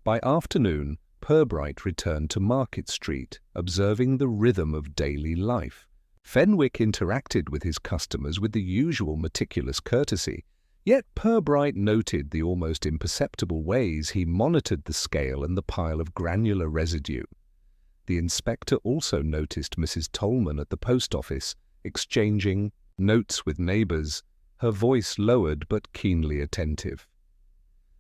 A: By afternoon, Purbright returned to Market Street, observing the rhythm of daily life. Fenwick interacted with his customers with the usual meticulous courtesy, yet Purbright noted the almost imperceptible ways he monitored the scale and the pile of granular residue. The inspector also noticed Mrs. Tolman at the post office, exchanging notes with neighbours, her voice lowered but keenly attentive.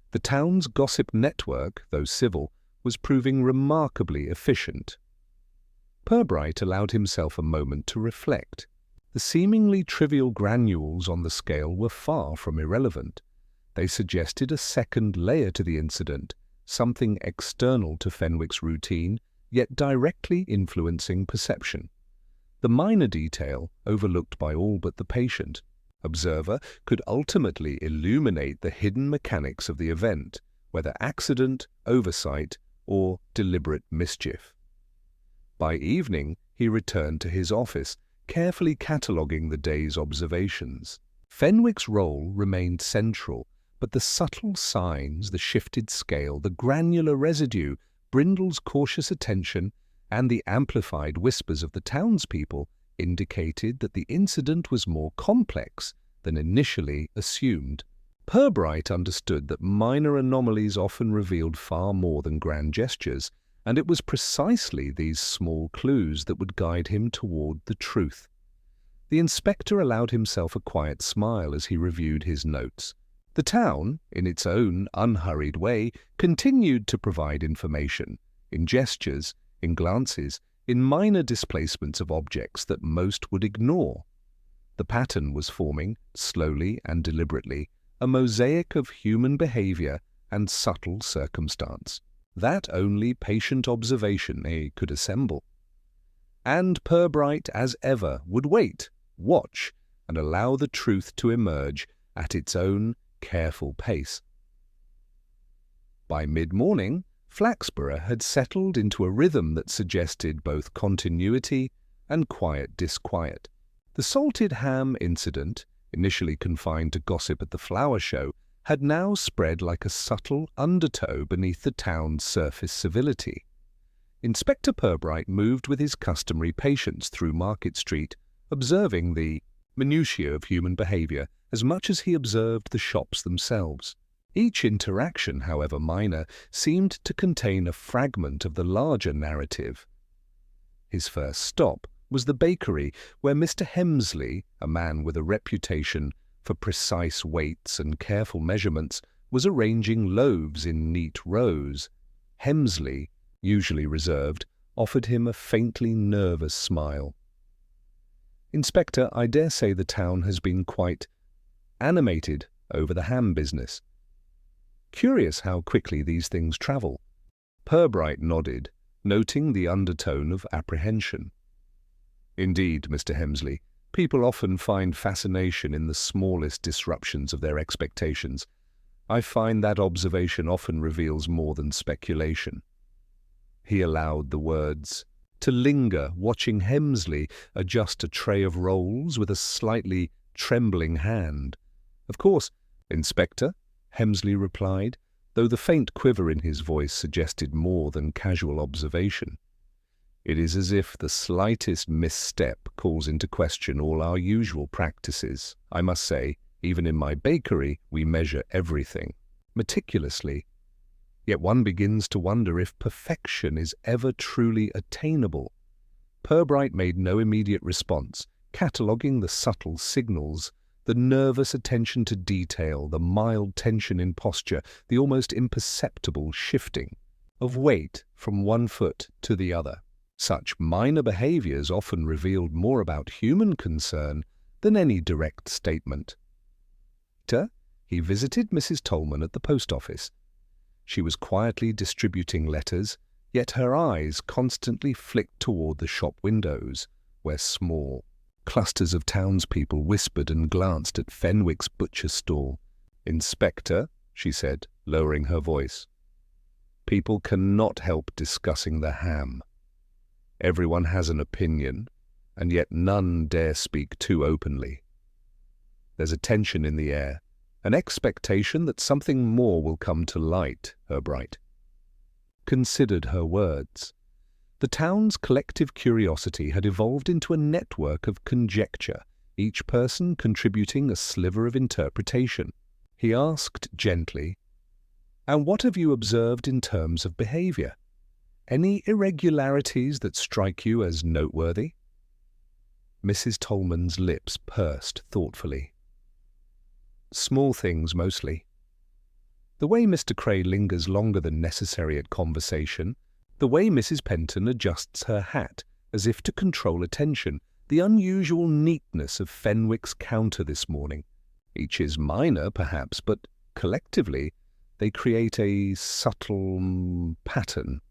A: The town's gossip network, though civil, was proving remarkably efficient. Purbright allowed himself a moment to reflect. The seemingly trivial granules on the scale were far from irrelevant. They suggested a second layer to the incident, something external to Fenwick's routine, yet directly influencing perception. The minor detail, overlooked by all but the patient observer, could ultimately illuminate the hidden mechanics of the event, whether accident, oversight, or deliberate mischief. By evening, he returned to his office, carefully cataloguing the day's observations. Fenwick's role remained central, but the subtle signs, the shifted scale, the granular residue, Brindle's cautious attention, and the amplified whispers of the townspeople indicated that the incident was more complex than initially assumed. Purbright understood that minor anomalies often revealed far more than grand gestures, and it was precisely these small clues that would guide him toward the truth. The inspector allowed himself a quiet smile as he reviewed his notes. The town, in its own unhurried way, continued to provide information, in gestures, in glances, in minor displacements of objects that most would ignore. The pattern was forming, slowly and deliberately, a mosaic of human behavior and subtle circumstance, that only patient observation could assemble. And Purbright, as ever, would wait, watch, and allow the truth to emerge at its own careful pace. By mid-morning, Flaxborough had settled into a rhythm that suggested both continuity and quiet disquiet. The salted ham incident, initially confined to gossip at the flower show, had now spread like a subtle undertow beneath the town's surface civility. Inspector Purbright moved with his customary patience through Market Street, observing the minutiae of human behaviour as much as he observed the shops themselves. Each interaction, however minor, seemed to contain a fragment of the larger narrative. His first stop was the bakery, where Mr. Hemsley, a man with a reputation for precise weights and careful measurements, was arranging loaves in neat rows. Hemsley, usually reserved, offered him a faintly nervous smile. "Inspector, I dare say the town has been quite animated over the ham business. Curious how quickly these things travel." Purbright nodded, noting the undertone of apprehension. "Indeed, Mr. Hemsley, people often find fascination in the smallest disruptions of their expectations. I find that observation often reveals more than speculation." He allowed the words to linger, watching Hemsley adjust a tray of rolls with a slightly trembling hand. "Of course, Inspector," Hemsley replied, though the faint quiver in his voice suggested more than casual observation. "It is as if the slightest misstep calls into question all our usual practices. I must say, even in my bakery, we measure everything meticulously. Yet one begins to wonder if perfection is ever truly attainable." Purbright made no immediate response, cataloguing the subtle signals, the nervous attention to detail, the mild tension in posture, the almost imperceptible shifting of weight from one foot to the other. Such minor behaviors often revealed more about human concern than any direct statement. He visited Mrs. Tolman at the post office. She was quietly distributing letters, yet her eyes constantly flicked toward the shop windows, where small clusters of townspeople whispered and glanced at Fenwick's butcher stall. "Inspector," she said, lowering her voice, "people cannot help discussing the ham. Everyone has an opinion, and yet none dare speak too openly. There's a tension in the air, an expectation that something more will come to light." Purbright considered her words. The town's collective curiosity had evolved into a network of conjecture, each person contributing a sliver of interpretation. He asked gently, "And what have you observed in terms of behavior? Any irregularities that strike you as noteworthy?" Mrs. Tolman's lips pursed thoughtfully. "Small things, mostly. The way Mr. Cray lingers longer than necessary at conversation, the way Mrs. Penton adjusts her hat as if to control attention, the unusual neatness of Fenwick's counter this morning. Each is minor, perhaps, but collectively they create a subtle pattern."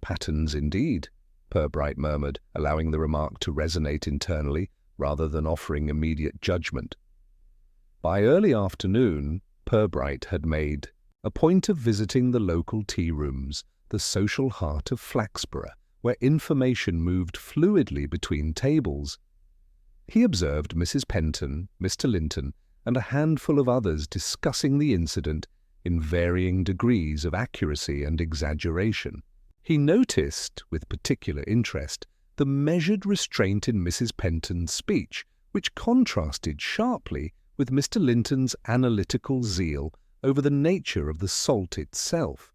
A: "Patterns indeed," Purbright murmured, allowing the remark to resonate internally rather than offering immediate judgment. By early afternoon, Purbright had made a point of visiting the local tea rooms, the social heart of Flaxborough, where information moved fluidly between tables. He observed Mrs. Penton, Mr. Linton, and a handful of others discussing the incident in varying degrees of accuracy and exaggeration. He noticed, with particular interest, the measured restraint in Mrs. Penton's speech, which contrasted sharply with Mr. Linton's analytical zeal over the nature of the salt itself.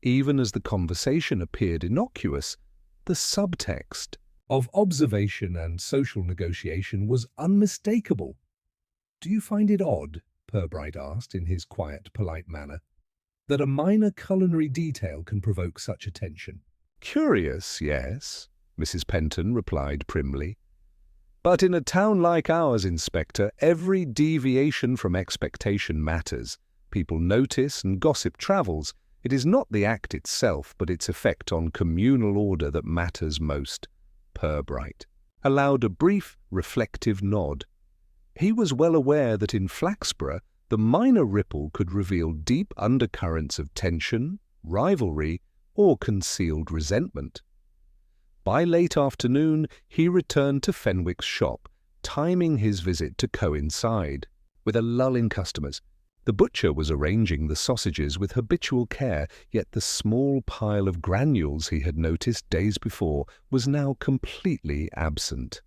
A: Even as the conversation appeared innocuous, the subtext of observation and social negotiation was unmistakable. "Do you find it odd," Purbright asked in his quiet, polite manner. That a minor culinary detail can provoke such attention. Curious, yes, Mrs. Penton replied primly. But in a town like ours, Inspector, every deviation from expectation matters. People notice and gossip travels. It is not the act itself, but its effect on communal order that matters most. Purbright allowed a brief, reflective nod. He was well aware that in Flaxborough, the minor ripple could reveal deep undercurrents of tension, rivalry, or concealed resentment. By late afternoon, he returned to Fenwick's shop, timing his visit to coincide with a lull in customers. The butcher was arranging the sausages with habitual care, yet the small pile of granules he had noticed days before was now completely absent.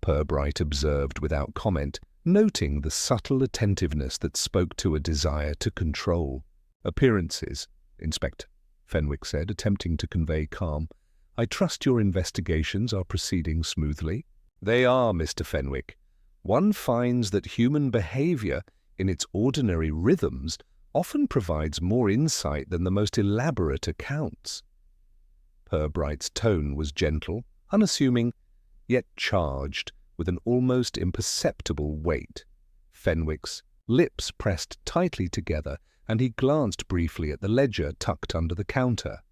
A: Purbright observed without comment, noting the subtle attentiveness that spoke to a desire to control. "Appearances, Inspector," Fenwick said, attempting to convey calm. "I trust your investigations are proceeding smoothly." "They are, Mr. Fenwick. One finds that human behavior, in its ordinary rhythms, often provides more insight than the most elaborate accounts." Purbright's tone was gentle, unassuming, yet charged with an almost imperceptible weight. Fenwick's lips pressed tightly together, and he glanced briefly at the ledger tucked under the counter.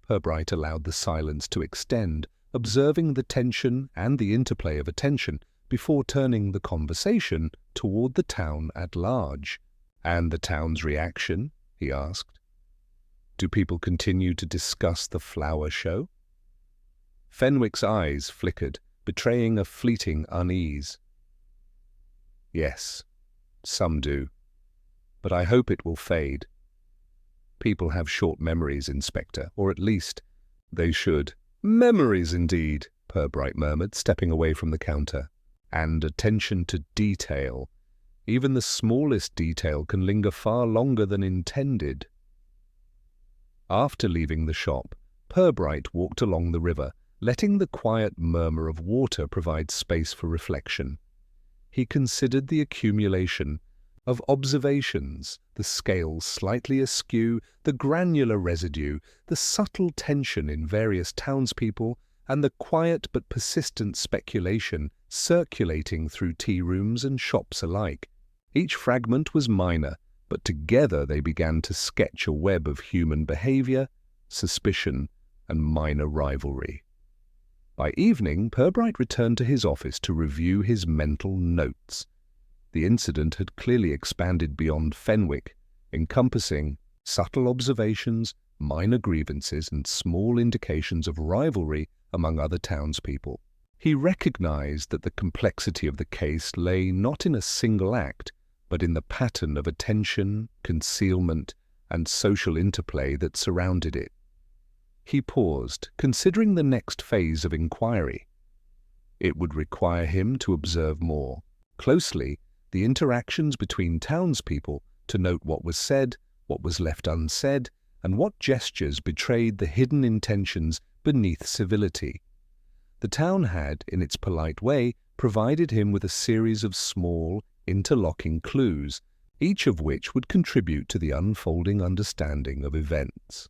A: Purbright allowed the silence to extend, observing the tension and the interplay of attention, before turning the conversation toward the town at large. "And the town's reaction?" he asked. "Do people continue to discuss the flower show?" Fenwick's eyes flickered, betraying a fleeting unease. "Yes, some do. But I hope it will fade. People have short memories, Inspector, or at least they should." "Memories, indeed," Purbright murmured, stepping away from the counter. "And attention to detail. Even the smallest detail can linger far longer than intended." After leaving the shop, Purbright walked along the river, letting the quiet murmur of water provide space for reflection. He considered the accumulation of observations, the scale slightly askew, the granular residue, the subtle tension in various townspeople, and the quiet but persistent speculation circulating through tea-rooms and shops alike. Each fragment was minor, but together they began to sketch a web of human behavior, suspicion, and minor rivalry. By evening, Purbright returned to his office to review his mental notes. The incident had clearly expanded beyond Fenwick, encompassing subtle observations, minor grievances, and small indications of rivalry among other townspeople. He recognized that the complexity of the case lay not in a single act, but in the pattern of attention, concealment, and social interplay that surrounded it. He paused, considering the next phase of inquiry. It would require him to observe more closely the interactions between townspeople, to note what was said, what was left unsaid, and what gestures betrayed the hidden intentions beneath civility. The town had, in its polite way, provided him with a series of small, interlocking clues, each of which would contribute to the unfolding understanding of events.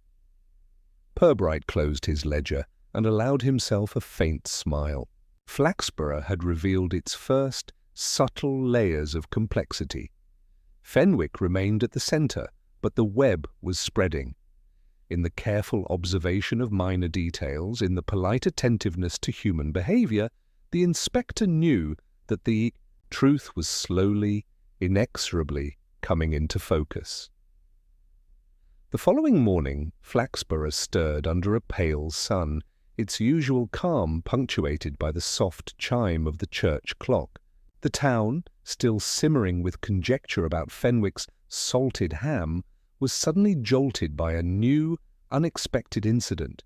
A: Purbright closed his ledger and allowed himself a faint smile. Flaxborough had revealed its first subtle layers of complexity. Fenwick remained at the centre, but the web was spreading. In the careful observation of minor details, in the polite attentiveness to human behavior, the inspector knew that the truth was slowly, inexorably coming into focus. The following morning, Flaxborough stirred under a pale sun, its usual calm punctuated by the soft chime of the church clock. The town, still simmering with conjecture about Fenwick's salted ham, was suddenly jolted by a new, unexpected incident.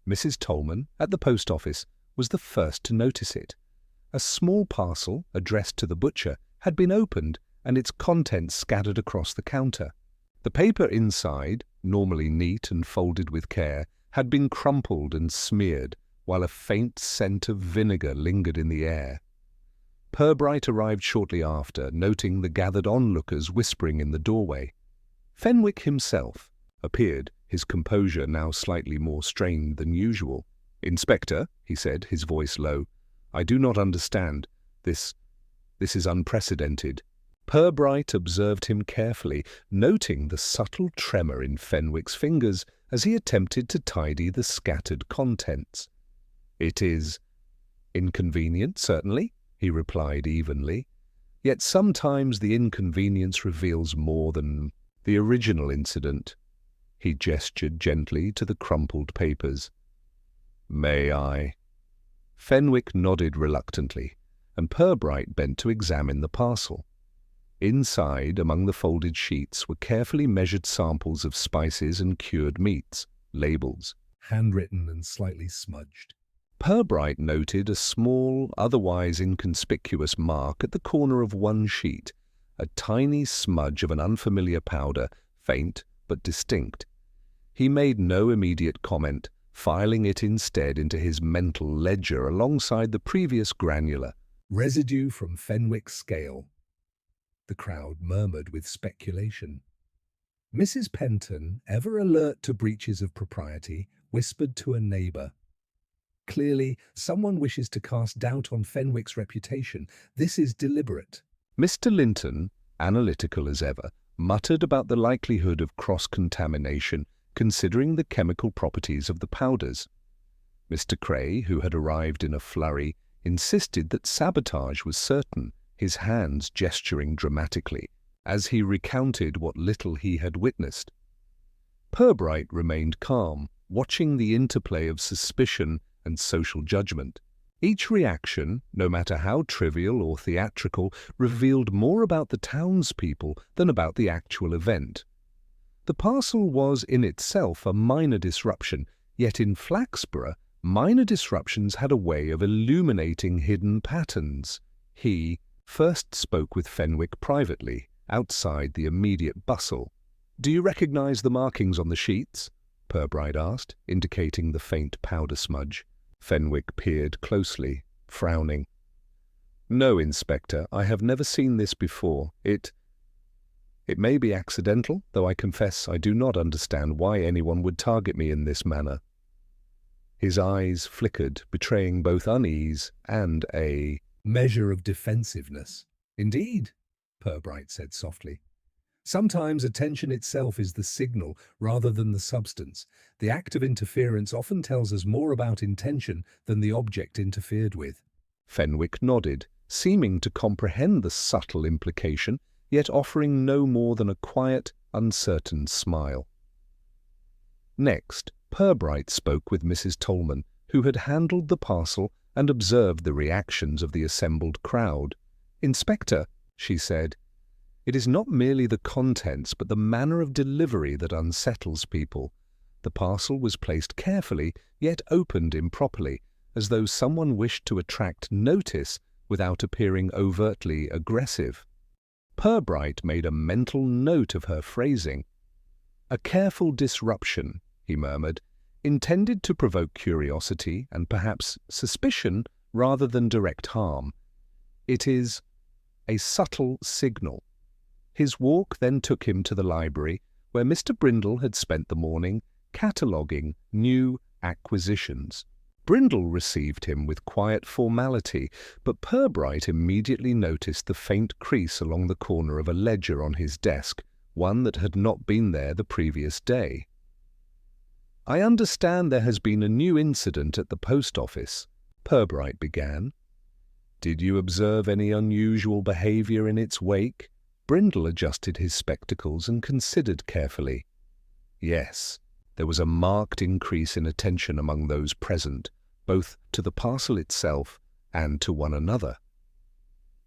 A: Mrs. Tolman, at the post office, was the first to notice it. A small parcel, addressed to the butcher, had been opened and its contents scattered across the counter. The paper inside, normally neat and folded with care, had been crumpled and smeared, while a faint scent of vinegar lingered in the air. Purbright arrived shortly after, noting the gathered onlookers whispering in the doorway. Fenwick himself appeared, his composure now slightly more strained than usual. "Inspector," he said, his voice low, "I do not understand. This is unprecedented." Purbright observed him carefully, noting the subtle tremor in Fenwick's fingers as he attempted to tidy the scattered contents. "It is inconvenient, certainly," he replied evenly. "Yet sometimes the inconvenience reveals more than the original incident." He gestured gently to the crumpled papers. "May I?" Fenwick nodded reluctantly, and Purbright bent to examine the parcel. Inside, among the folded sheets, were carefully measured samples of spices and cured meats, labels, handwritten and slightly smudged. Purbright noted a small, otherwise inconspicuous mark at the corner of one sheet, a tiny smudge of an unfamiliar powder, faint but distinct. He made no immediate comment, filing it instead into his mental ledger alongside the previous granular residue from Fenwick's scale. The crowd murmured with speculation. Mrs. Penton, ever alert to breaches of propriety, whispered to a neighbour. "Clearly, someone wishes to cast doubt on Fenwick's reputation. This is deliberate." Mr. Linton, analytical as ever, muttered about the likelihood of cross-contamination, considering the chemical properties of the powders. Mr. Cray, who had arrived in a flurry, insisted that sabotage was certain, his hands gesturing dramatically, as he recounted what little he had witnessed. Purbright remained calm, watching the interplay of suspicion and social judgment. Each reaction, no matter how trivial or theatrical, revealed more about the townspeople than about the actual event. The parcel was in itself a minor disruption, yet in Flaxborough, minor disruptions had a way of illuminating hidden patterns. He first spoke with Fenwick privately, outside the immediate bustle. "Do you recognize the markings on the sheets?" Purbright asked, indicating the faint powder smudge. Fenwick peered closely, frowning. "No, Inspector, I have never seen this before. It may be accidental, though I confess I do not understand why anyone would target me in this manner." His eyes flickered, betraying both unease and a measure of defensiveness. "Indeed," Purbright said softly. "Sometimes attention itself is the signal rather than the substance. The act of interference often tells us more about intention than the object interfered with." Fenwick nodded, seeming to comprehend the subtle implication, yet offering no more than a quiet, uncertain smile. Next, Purbright spoke with Mrs. Tolman, who had handled the parcel and observed the reactions of the assembled crowd. "Inspector," she said, "it is not merely the contents but the manner of delivery that unsettles people. The parcel was placed carefully, yet opened improperly, as though someone wished to attract notice without appearing overtly aggressive." Purbright made a mental note of her phrasing. "A careful disruption," he murmured, "intended to provoke curiosity and perhaps suspicion rather than direct harm. It is a subtle signal." His walk then took him to the library, where Mr. Brindle had spent the morning cataloguing new acquisitions. Brindle received him with quiet formality, but Purbright immediately noticed the faint crease along the corner of a ledger on his desk, one that had not been there the previous day. "I understand there has been a new incident at the post office," Purbright began. "Did you observe any unusual behavior in its wake?" Brindle adjusted his spectacles and considered carefully. Yes, there was a marked increase in attention among those present, both to the parcel itself and to one another.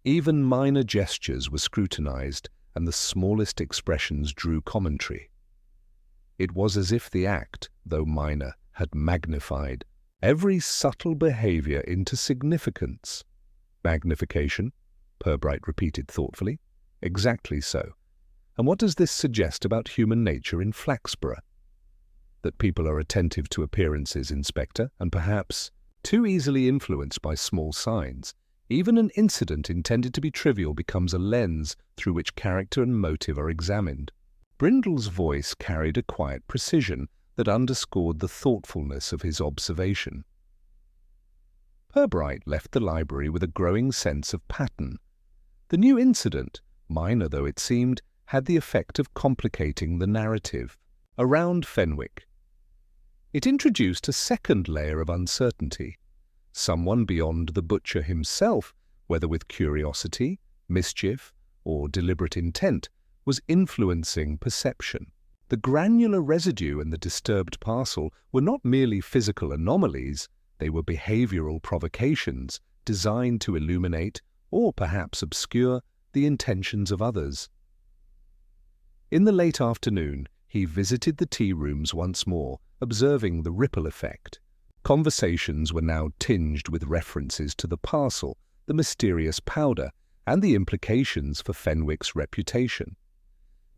A: Even minor gestures were scrutinized, and the smallest expressions drew commentary. It was as if the act, though minor, had magnified every subtle behavior into significance. "Magnification?" Purbright repeated thoughtfully. "Exactly so. And what does this suggest about human nature in Flaxborough?" "That people are attentive to appearances, Inspector, and perhaps too easily influenced by small signs. Even an incident intended to be trivial becomes a lens through which character and motive are examined. Brindle's voice carried a quiet precision that underscored the thoughtfulness of his observation. Purbright left the library with a growing sense of pattern. The new incident, minor though it seemed, had the effect of complicating the narrative. Around Fenwick. It introduced a second layer of uncertainty. Someone beyond the butcher himself, whether with curiosity, mischief, or deliberate intent, was influencing perception. The granular residue and the disturbed parcel were not merely physical anomalies, they were behavioral provocations designed to illuminate, or perhaps obscure, the intentions of others. In the late afternoon, he visited the tea rooms once more, observing the ripple effect. Conversations were now tinged with references to the parcel, the mysterious powder, and the implications for Fenwick's reputation.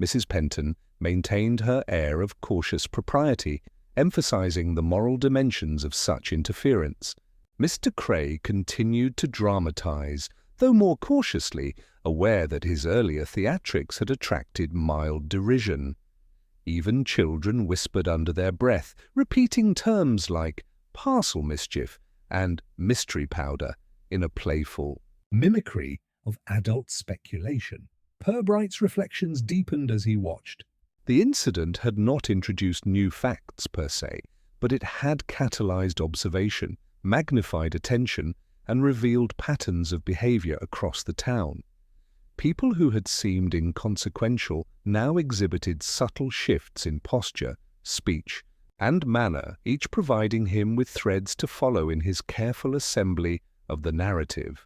A: Mrs. Penton maintained her air of cautious propriety, emphasizing the moral dimensions of such interference. Mr. Cray continued to dramatize, though more cautiously, aware that his earlier theatrics had attracted mild derision. Even children whispered under their breath, repeating terms like parcel mischief and mystery powder in a playful mimicry of adult speculation. Purbright's reflections deepened as he watched. The incident had not introduced new facts per se, but it had catalyzed observation, magnified attention, and revealed patterns of behavior across the town. People who had seemed inconsequential now exhibited subtle shifts in posture, speech, and manner, each providing him with threads to follow in his careful assembly of the narrative.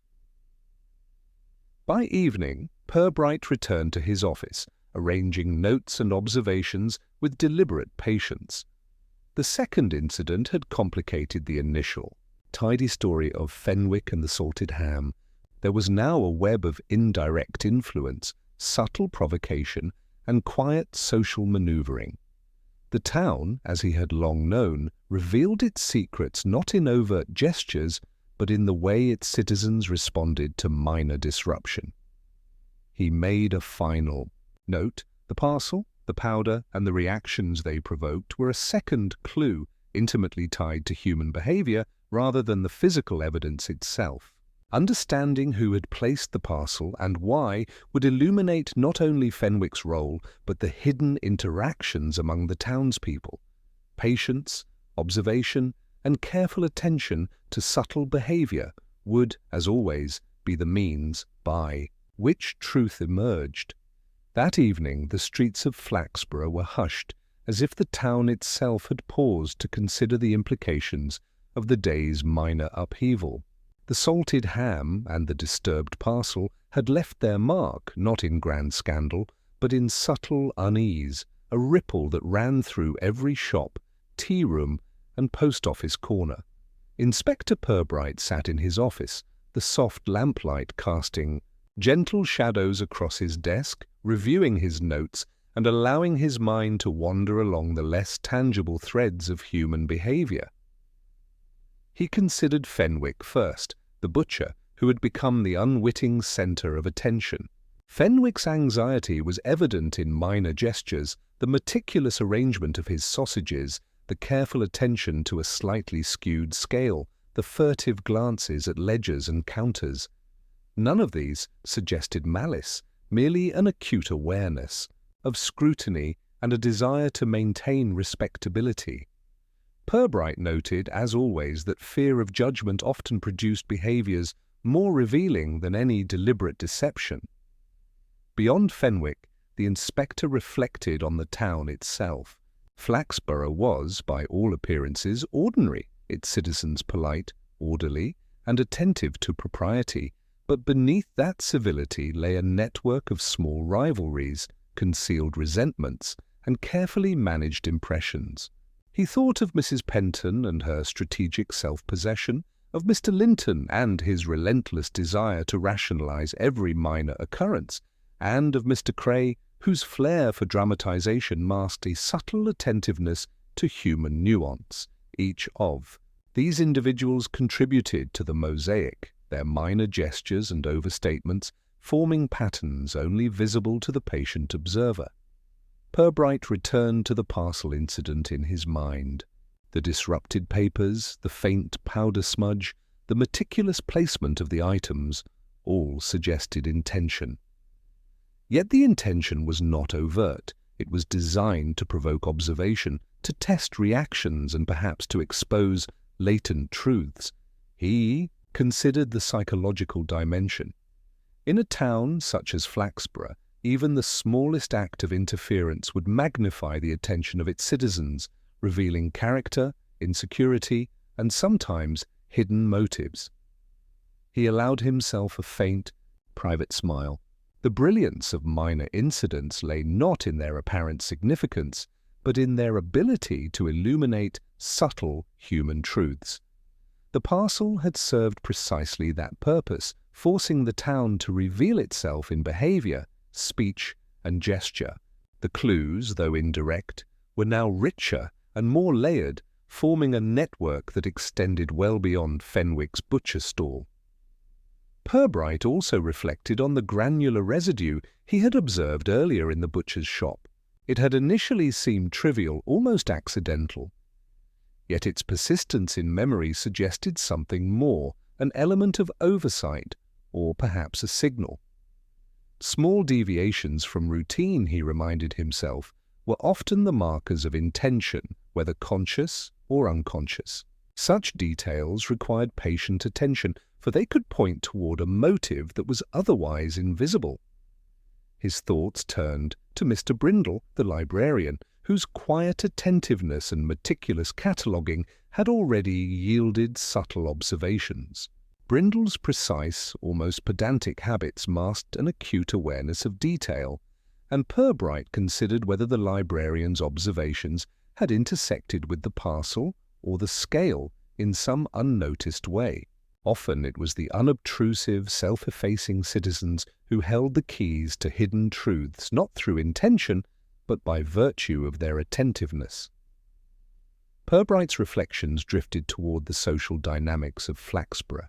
A: By evening, Purbright returned to his office, arranging notes and observations with deliberate patience. The second incident had complicated the initial. Tidy story of Fenwick and the salted ham. There was now a web of indirect influence, subtle provocation, and quiet social maneuvering. The town, as he had long known, revealed its secrets not in overt gestures, but in the way its citizens responded to minor disruption. He made a final note. The parcel, the powder, and the reactions they provoked were a second clue intimately tied to human behavior rather than the physical evidence itself. Understanding who had placed the parcel and why would illuminate not only Fenwick's role, but the hidden interactions among the townspeople. Patience, observation, and careful attention to subtle behavior would, as always, be the means by which truth emerged. That evening the streets of Flaxborough were hushed, as if the town itself had paused to consider the implications of the day's minor upheaval. The salted ham and the disturbed parcel had left their mark not in grand scandal, but in subtle unease, a ripple that ran through every shop, tea room, and post office corner. Inspector Purbright sat in his office, the soft lamplight casting gentle shadows across his desk, reviewing his notes and allowing his mind to wander along the less tangible threads of human behavior. He considered Fenwick first, the butcher, who had become the unwitting center of attention. Fenwick's anxiety was evident in minor gestures, the meticulous arrangement of his sausages, the careful attention to a slightly skewed scale, the furtive glances at ledgers and counters. None of these suggested malice, merely an acute awareness of scrutiny and a desire to maintain respectability. Purbright noted, as always, that fear of judgment often produced behaviors more revealing than any deliberate deception. Beyond Fenwick, the inspector reflected on the town itself. Flaxborough was, by all appearances, ordinary, its citizens polite, orderly, and attentive to propriety, but beneath that civility lay a network of small rivalries, concealed resentments, and carefully managed impressions. He thought of Mrs. Penton and her strategic self-possession, of Mr. Linton and his relentless desire to rationalize every minor occurrence, and of Mr. Cray, whose flair for dramatization masked a subtle attentiveness to human nuance. Each of these individuals contributed to the mosaic. their minor gestures and overstatements forming patterns only visible to the patient observer. Purbright returned to the parcel incident in his mind. The disrupted papers, the faint powder smudge, the meticulous placement of the items, all suggested intention. Yet the intention was not overt. It was designed to provoke observation, to test reactions and perhaps to expose latent truths. He considered the psychological dimension. In a town such as Flaxborough, even the smallest act of interference would magnify the attention of its citizens, revealing character, insecurity, and sometimes hidden motives. He allowed himself a faint, private smile. The brilliance of minor incidents lay not in their apparent significance, but in their ability to illuminate subtle human truths. The parcel had served precisely that purpose, forcing the town to reveal itself in behavior, speech, and gesture. The clues, though indirect, were now richer and more layered, forming a network that extended well beyond Fenwick's butcher stall. Purbright also reflected on the granular residue he had observed earlier in the butcher's shop. It had initially seemed trivial, almost accidental. Yet its persistence in memory suggested something more, an element of oversight, or perhaps a signal. Small deviations from routine, he reminded himself, were often the markers of intention, whether conscious or unconscious. Such details required patient attention, for they could point toward a motive that was otherwise invisible. His thoughts turned to Mr. Brindle, the librarian, whose quiet attentiveness and meticulous cataloguing had already yielded subtle observations. Brindle's precise, almost pedantic habits masked an acute awareness of detail, and Purbright considered whether the librarian's observations had intersected with the parcel or the scale in some unnoticed way. Often it was the unobtrusive, self-effacing citizens who held the keys to hidden truths, not through intention, but by virtue of their attentiveness. Purbright's reflections drifted toward the social dynamics of Flaxborough.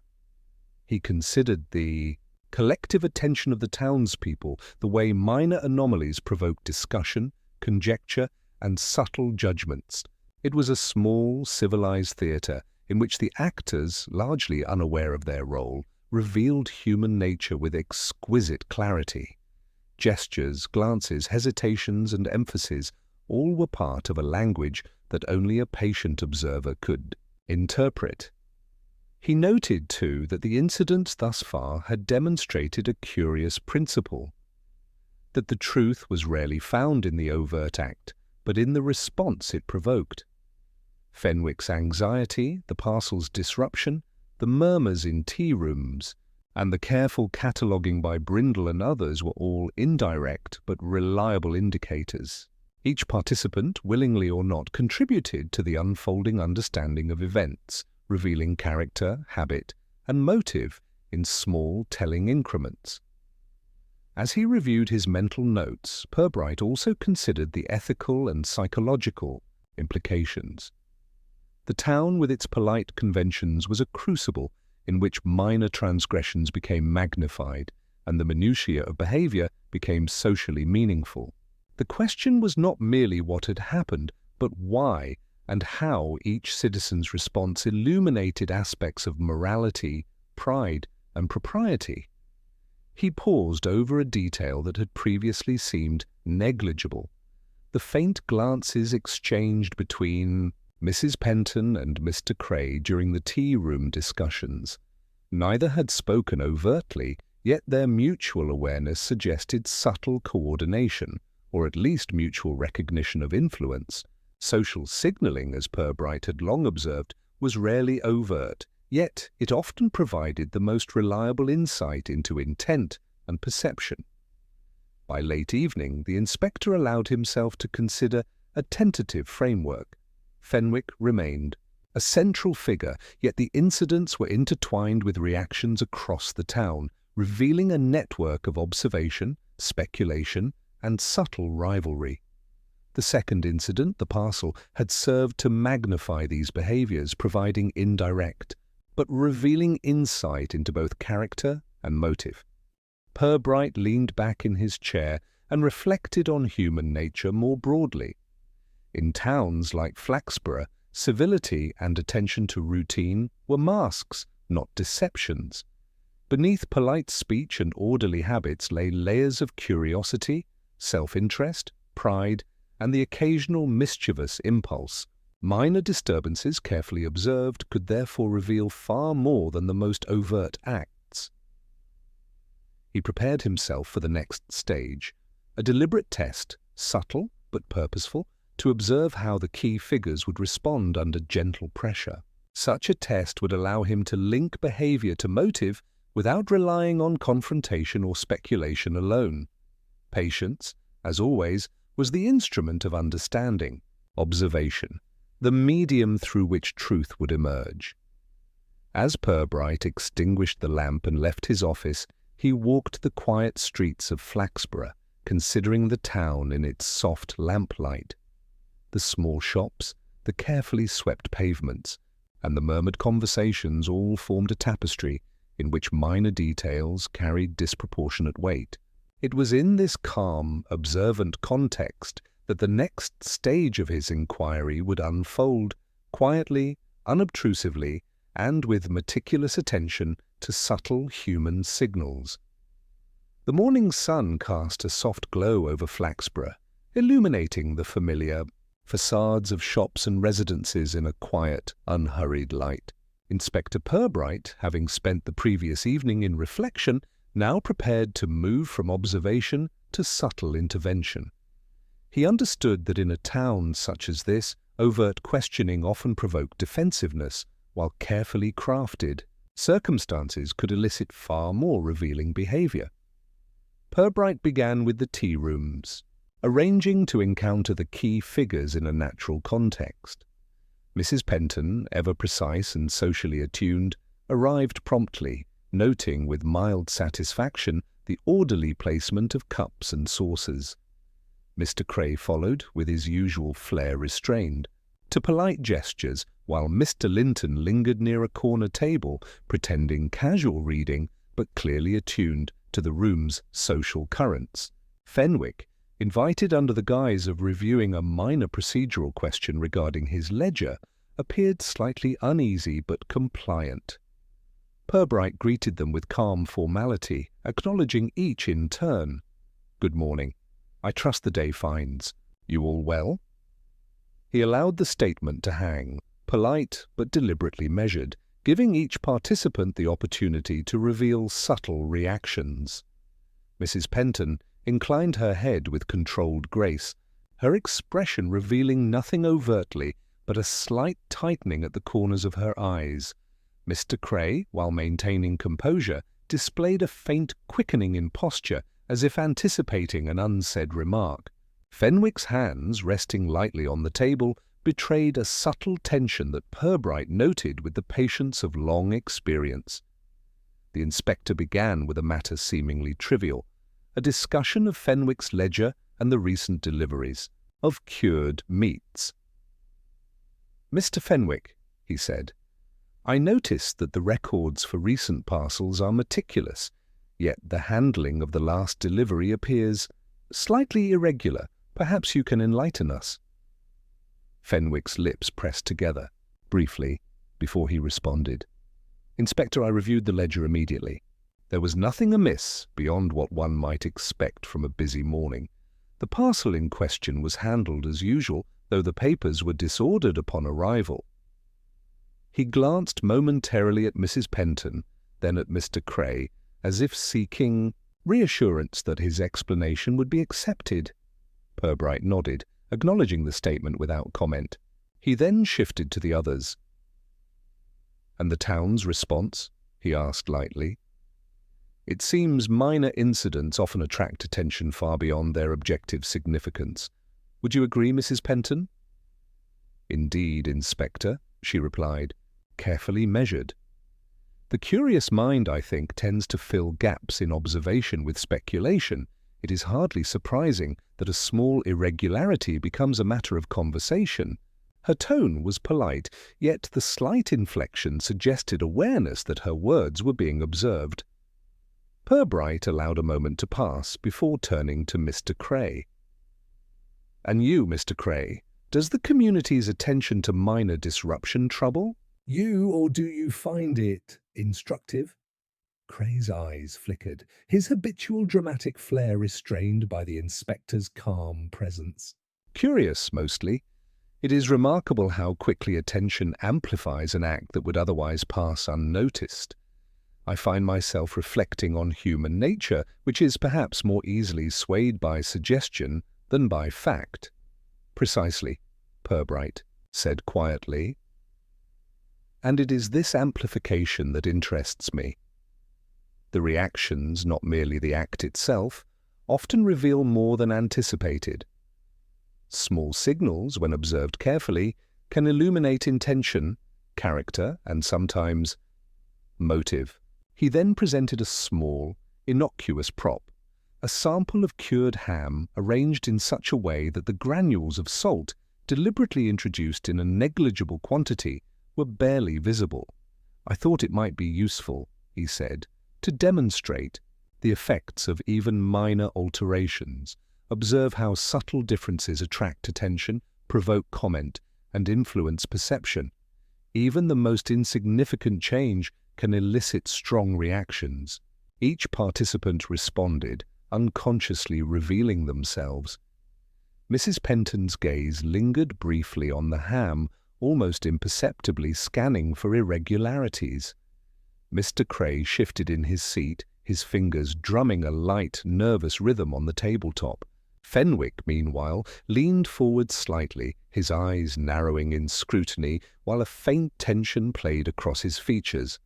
A: He considered the collective attention of the townspeople, the way minor anomalies provoked discussion, conjecture, and subtle judgments. It was a small, civilized theatre in which the actors, largely unaware of their role, revealed human nature with exquisite clarity. Gestures, glances, hesitations, and emphases all were part of a language that only a patient observer could interpret. He noted, too, that the incidents thus far had demonstrated a curious principle, that the truth was rarely found in the overt act, but in the response it provoked. Fenwick's anxiety, the parcel's disruption, the murmurs in tea rooms, and the careful cataloguing by Brindle and others were all indirect but reliable indicators. Each participant, willingly or not, contributed to the unfolding understanding of events, revealing character, habit, and motive in small, telling increments. As he reviewed his mental notes, Purbright also considered the ethical and psychological implications. The town, with its polite conventions, was a crucible in which minor transgressions became magnified and the minutiae of behavior became socially meaningful. The question was not merely what had happened, but why and how each citizen's response illuminated aspects of morality, pride, and propriety. He paused over a detail that had previously seemed negligible. The faint glances exchanged between Mrs. Penton and Mr. Cray during the tea-room discussions. Neither had spoken overtly, yet their mutual awareness suggested subtle coordination, or at least mutual recognition of influence. Social signaling, as Purbright had long observed, was rarely overt, yet it often provided the most reliable insight into intent and perception. By late evening, the inspector allowed himself to consider a tentative framework. Fenwick remained a central figure, yet the incidents were intertwined with reactions across the town, revealing a network of observation, speculation, and subtle rivalry. The second incident, the parcel, had served to magnify these behaviors, providing indirect, but revealing insight into both character and motive. Purbright leaned back in his chair and reflected on human nature more broadly. In towns like Flaxborough, civility and attention to routine were masks, not deceptions. Beneath polite speech and orderly habits lay layers of curiosity, self-interest, pride, and the occasional mischievous impulse. Minor disturbances carefully observed could therefore reveal far more than the most overt acts. He prepared himself for the next stage, a deliberate test, subtle but purposeful, to observe how the key figures would respond under gentle pressure. Such a test would allow him to link behavior to motive without relying on confrontation or speculation alone. Patience, as always, was the instrument of understanding, observation, the medium through which truth would emerge. As Purbright extinguished the lamp and left his office, he walked the quiet streets of Flaxborough, considering the town in its soft lamplight. The small shops, the carefully swept pavements, and the murmured conversations all formed a tapestry in which minor details carried disproportionate weight. It was in this calm, observant context that the next stage of his inquiry would unfold, quietly, unobtrusively, and with meticulous attention to subtle human signals. The morning sun cast a soft glow over Flaxborough, illuminating the familiar facades of shops and residences in a quiet, unhurried light. Inspector Purbright, having spent the previous evening in reflection, now prepared to move from observation to subtle intervention. He understood that in a town such as this, overt questioning often provoked defensiveness, while carefully crafted circumstances could elicit far more revealing behavior. Purbright began with the tea rooms, arranging to encounter the key figures in a natural context. Mrs. Penton, ever precise and socially attuned, arrived promptly, noting with mild satisfaction the orderly placement of cups and saucers. Mr. Cray followed, with his usual flair restrained, to polite gestures, while Mr. Linton lingered near a corner table, pretending casual reading, but clearly attuned to the room's social currents. Fenwick, invited under the guise of reviewing a minor procedural question regarding his ledger, appeared slightly uneasy but compliant. Purbright greeted them with calm formality, acknowledging each in turn. "Good morning. I trust the day finds you all well?" He allowed the statement to hang, polite but deliberately measured, giving each participant the opportunity to reveal subtle reactions. Mrs. Penton inclined her head with controlled grace, her expression revealing nothing overtly but a slight tightening at the corners of her eyes. Mr. Cray, while maintaining composure, displayed a faint quickening in posture, as if anticipating an unsaid remark. Fenwick's hands, resting lightly on the table, betrayed a subtle tension that Purbright noted with the patience of long experience. The inspector began with a matter seemingly trivial, a discussion of Fenwick's ledger and the recent deliveries of cured meats. "Mr. Fenwick," he said, "I noticed that the records for recent parcels are meticulous, yet the handling of the last delivery appears slightly irregular. Perhaps you can enlighten us." Fenwick's lips pressed together, briefly, before he responded. "Inspector, I reviewed the ledger immediately. There was nothing amiss beyond what one might expect from a busy morning. The parcel in question was handled as usual, though the papers were disordered upon arrival." He glanced momentarily at Mrs. Penton, then at Mr. Cray, as if seeking reassurance that his explanation would be accepted. Purbright nodded, acknowledging the statement without comment. He then shifted to the others. "And the town's response?" he asked lightly. "It seems minor incidents often attract attention far beyond their objective significance. Would you agree, Mrs. Penton?" "Indeed, Inspector," she replied, carefully measured. "The curious mind, I think, tends to fill gaps in observation with speculation. It is hardly surprising that a small irregularity becomes a matter of conversation. Her tone was polite, yet the slight inflection suggested awareness that her words were being observed. Purbright allowed a moment to pass before turning to Mr. Cray. "And you, Mr. Cray, does the community's attention to minor disruption trouble you, or do you find it instructive?" Cray's eyes flickered, his habitual dramatic flair restrained by the inspector's calm presence. "Curious, mostly. It is remarkable how quickly attention amplifies an act that would otherwise pass unnoticed. I find myself reflecting on human nature, which is perhaps more easily swayed by suggestion than by fact." "Precisely," Purbright said quietly. "And it is this amplification that interests me. The reactions, not merely the act itself, often reveal more than anticipated. Small signals, when observed carefully, can illuminate intention, character, and sometimes motive." He then presented a small, innocuous prop, a sample of cured ham arranged in such a way that the granules of salt, deliberately introduced in a negligible quantity, were barely visible. "I thought it might be useful," he said, "to demonstrate the effects of even minor alterations. Observe how subtle differences attract attention, provoke comment, and influence perception. Even the most insignificant change can elicit strong reactions." Each participant responded, unconsciously revealing themselves. Mrs. Penton's gaze lingered briefly on the ham, almost imperceptibly scanning for irregularities. Mr. Cray shifted in his seat, his fingers drumming a light, nervous rhythm on the tabletop. Fenwick, meanwhile, leaned forward slightly, his eyes narrowing in scrutiny, while a faint tension played across his features.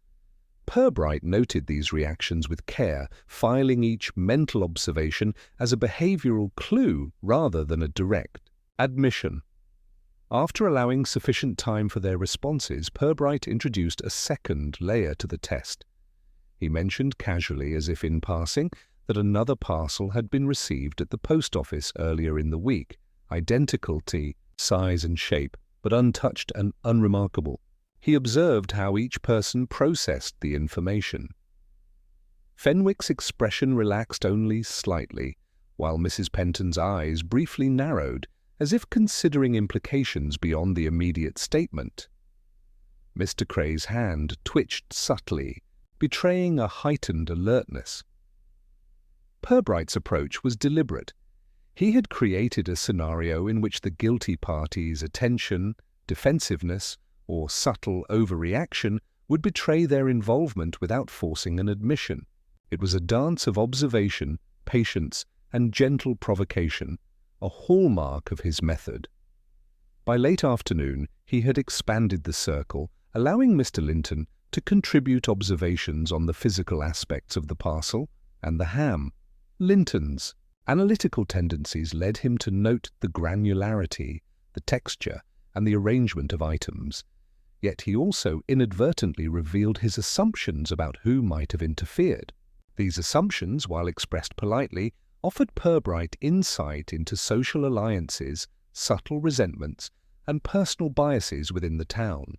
A: Purbright noted these reactions with care, filing each mental observation as a behavioral clue rather than a direct admission. After allowing sufficient time for their responses, Purbright introduced a second layer to the test. He mentioned casually, as if in passing, that another parcel had been received at the post office earlier in the week, identical to size and shape, but untouched and unremarkable. He observed how each person processed the information. Fenwick's expression relaxed only slightly, while Mrs. Penton's eyes briefly narrowed, as if considering implications beyond the immediate statement. Mr. Cray's hand twitched subtly, betraying a heightened alertness. Purbright's approach was deliberate. He had created a scenario in which the guilty party's attention, defensiveness, or subtle overreaction would betray their involvement without forcing an admission. It was a dance of observation, patience, and gentle provocation, a hallmark of his method. By late afternoon, he had expanded the circle, allowing Mr. Linton to contribute observations on the physical aspects of the parcel and the ham. Linton's analytical tendencies led him to note the granularity, the texture, and the arrangement of items. Yet he also inadvertently revealed his assumptions about who might have interfered. These assumptions, while expressed politely, offered Purbright insight into social alliances, subtle resentments, and personal biases within the town.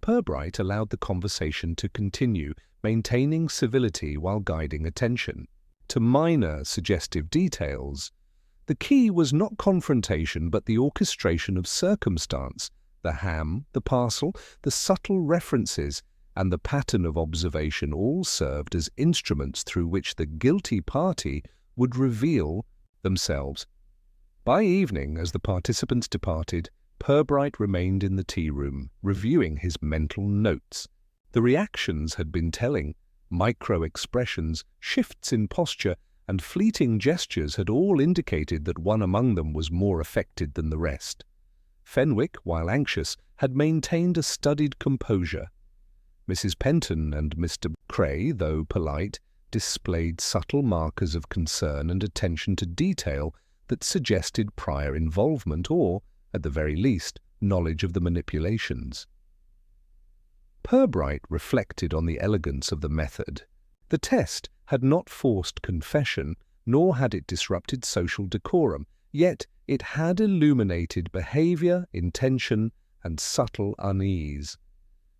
A: Purbright allowed the conversation to continue, maintaining civility while guiding attention to minor suggestive details. The key was not confrontation but the orchestration of circumstance. The ham, the parcel, the subtle references, and the pattern of observation all served as instruments through which the guilty party would reveal themselves. By evening, as the participants departed, Purbright remained in the tea room, reviewing his mental notes. The reactions had been telling. Micro-expressions, shifts in posture, and fleeting gestures had all indicated that one among them was more affected than the rest. Fenwick, while anxious, had maintained a studied composure. Mrs. Penton and Mr. Cray, though polite, displayed subtle markers of concern and attention to detail that suggested prior involvement or, at the very least, knowledge of the manipulations. Purbright reflected on the elegance of the method. The test had not forced confession, nor had it disrupted social decorum, Yet it had illuminated behavior, intention, and subtle unease.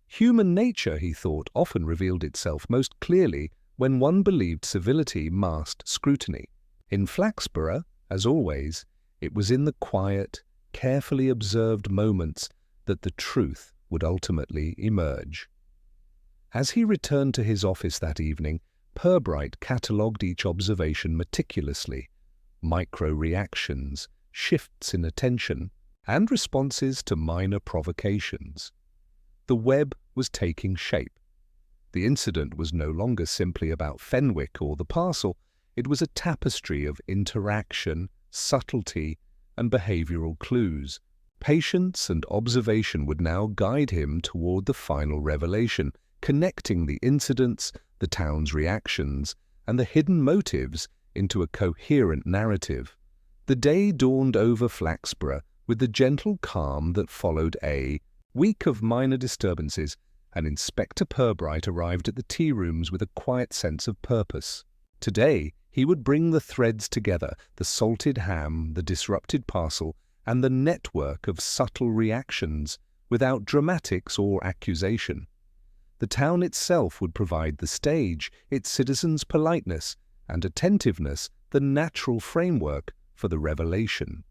A: Human nature, he thought, often revealed itself most clearly when one believed civility masked scrutiny. In Flaxborough, as always, it was in the quiet, carefully observed moments that the truth would ultimately emerge. As he returned to his office that evening, Purbright catalogued each observation meticulously: micro-reactions, shifts in attention, and responses to minor provocations. The web was taking shape. The incident was no longer simply about Fenwick or the parcel. It was a tapestry of interaction, subtlety, and behavioral clues. Patience and observation would now guide him toward the final revelation, connecting the incidents, the town's reactions, and the hidden motives into a coherent narrative. The day dawned over Flaxborough with the gentle calm that followed a week of minor disturbances, and Inspector Purbright arrived at the tea rooms with a quiet sense of purpose. Today, he would bring the threads together: the salted ham, the disrupted parcel, and the network of subtle reactions, without dramatics or accusation. The town itself would provide the stage, its citizens' politeness and attentiveness the natural framework for the revelation.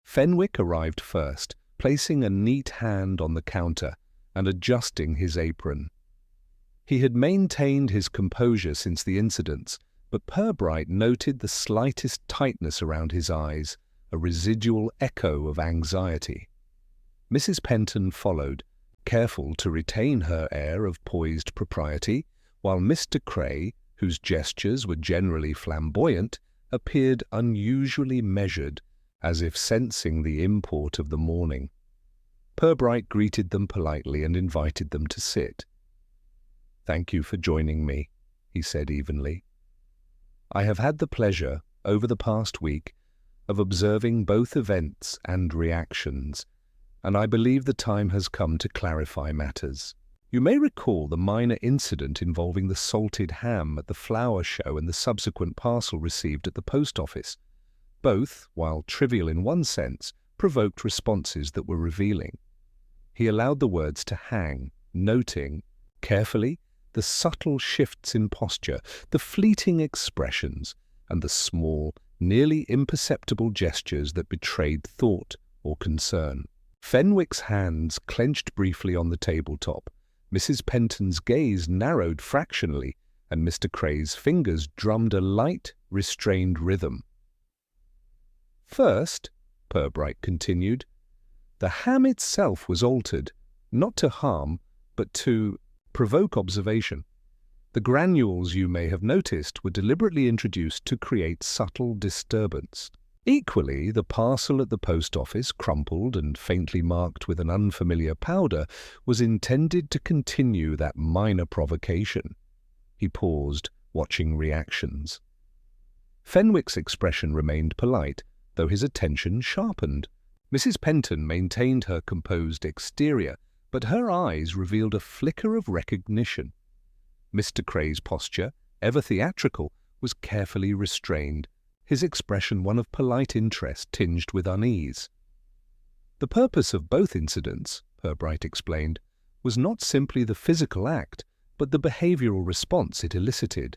A: Fenwick arrived first, placing a neat hand on the counter and adjusting his apron. He had maintained his composure since the incidents, but Purbright noted the slightest tightness around his eyes, a residual echo of anxiety. Mrs. Penton followed, careful to retain her air of poised propriety, while Mr. Cray, whose gestures were generally flamboyant, appeared unusually measured, as if sensing the import of the morning. Purbright greeted them politely and invited them to sit. "Thank you for joining me," he said evenly. "I have had the pleasure, over the past week, of observing both events and reactions, and I believe the time has come to clarify matters. You may recall the minor incident involving the salted ham at the flower show and the subsequent parcel received at the post office. Both, while trivial in one sense, provoked responses that were revealing. He allowed the words to hang, noting, carefully, the subtle shifts in posture, the fleeting expressions, and the small, nearly imperceptible gestures that betrayed thought or concern. Fenwick's hands clenched briefly on the tabletop. Mrs. Penton's gaze narrowed fractionally, and Mr. Cray's fingers drummed a light, restrained rhythm. "First," Purbright continued, "the ham itself was altered, not to harm, but to provoke observation. The granules, you may have noticed, were deliberately introduced to create subtle disturbance. Equally, the parcel at the post office, crumpled and faintly marked with an unfamiliar powder, was intended to continue that minor provocation." He paused, watching reactions. Fenwick's expression remained polite, though his attention sharpened. Mrs. Penton maintained her composed exterior, but her eyes revealed a flicker of recognition. Mr. Cray's posture, ever theatrical, was carefully restrained, his expression one of polite interest tinged with unease. "The purpose of both incidents," Purbright explained, "was not simply the physical act, but the behavioral response it elicited.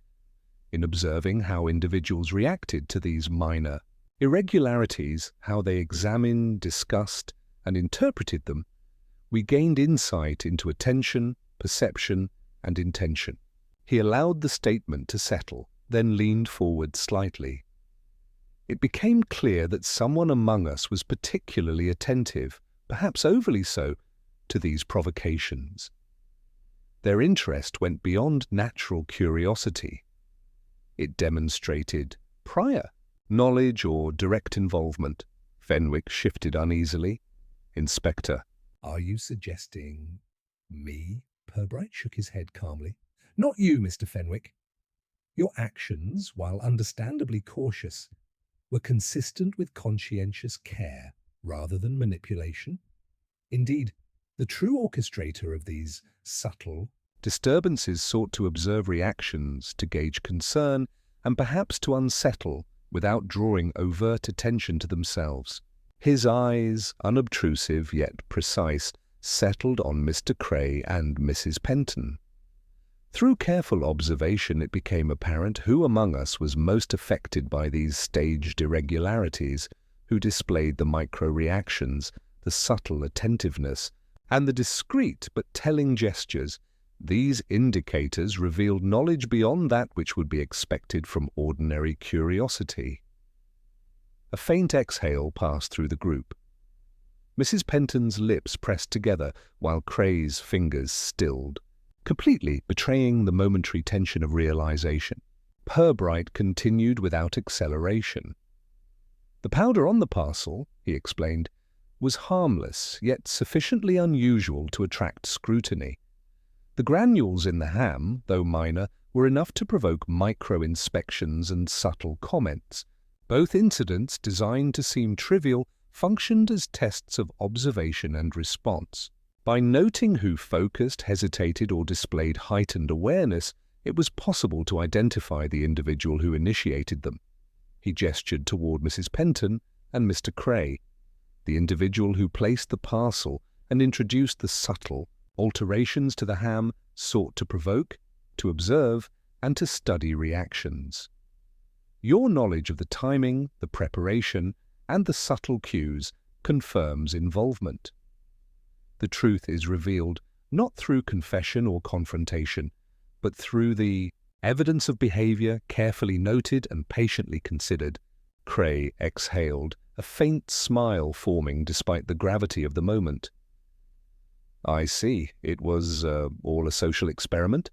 A: In observing how individuals reacted to these minor irregularities, how they examined, discussed, and interpreted them, we gained insight into attention, perception, and intention." He allowed the statement to settle, then leaned forward slightly. "It became clear that someone among us was particularly attentive, perhaps overly so, to these provocations. Their interest went beyond natural curiosity. It demonstrated prior knowledge or direct involvement." Fenwick shifted uneasily. "Inspector, are you suggesting me?" Purbright shook his head calmly. "Not you, Mr. Fenwick. Your actions, while understandably cautious, were consistent with conscientious care rather than manipulation. Indeed, the true orchestrator of these subtle disturbances sought to observe reactions, to gauge concern, and perhaps to unsettle without drawing overt attention to themselves. His eyes, unobtrusive yet precise, settled on Mr. Cray and Mrs. Penton. Through careful observation it became apparent who among us was most affected by these staged irregularities, who displayed the micro-reactions, the subtle attentiveness, and the discreet but telling gestures. These indicators revealed knowledge beyond that which would be expected from ordinary curiosity. A faint exhale passed through the group. Mrs. Penton's lips pressed together while Cray's fingers stilled, completely betraying the momentary tension of realization. Purbright continued without acceleration. "The powder on the parcel," he explained, "was harmless, yet sufficiently unusual to attract scrutiny. The granules in the ham, though minor, were enough to provoke micro-inspections and subtle comments. Both incidents, designed to seem trivial, functioned as tests of observation and response. By noting who focused, hesitated, or displayed heightened awareness, it was possible to identify the individual who initiated them." He gestured toward Mrs. Penton and Mr. Cray. "The individual who placed the parcel and introduced the subtle alterations to the ham sought to provoke, to observe, and to study reactions. Your knowledge of the timing, the preparation, and the subtle cues confirms involvement. The truth is revealed not through confession or confrontation, but through the evidence of behavior carefully noted and patiently considered." Cray exhaled, a faint smile forming despite the gravity of the moment. "I see. It was all a social experiment?"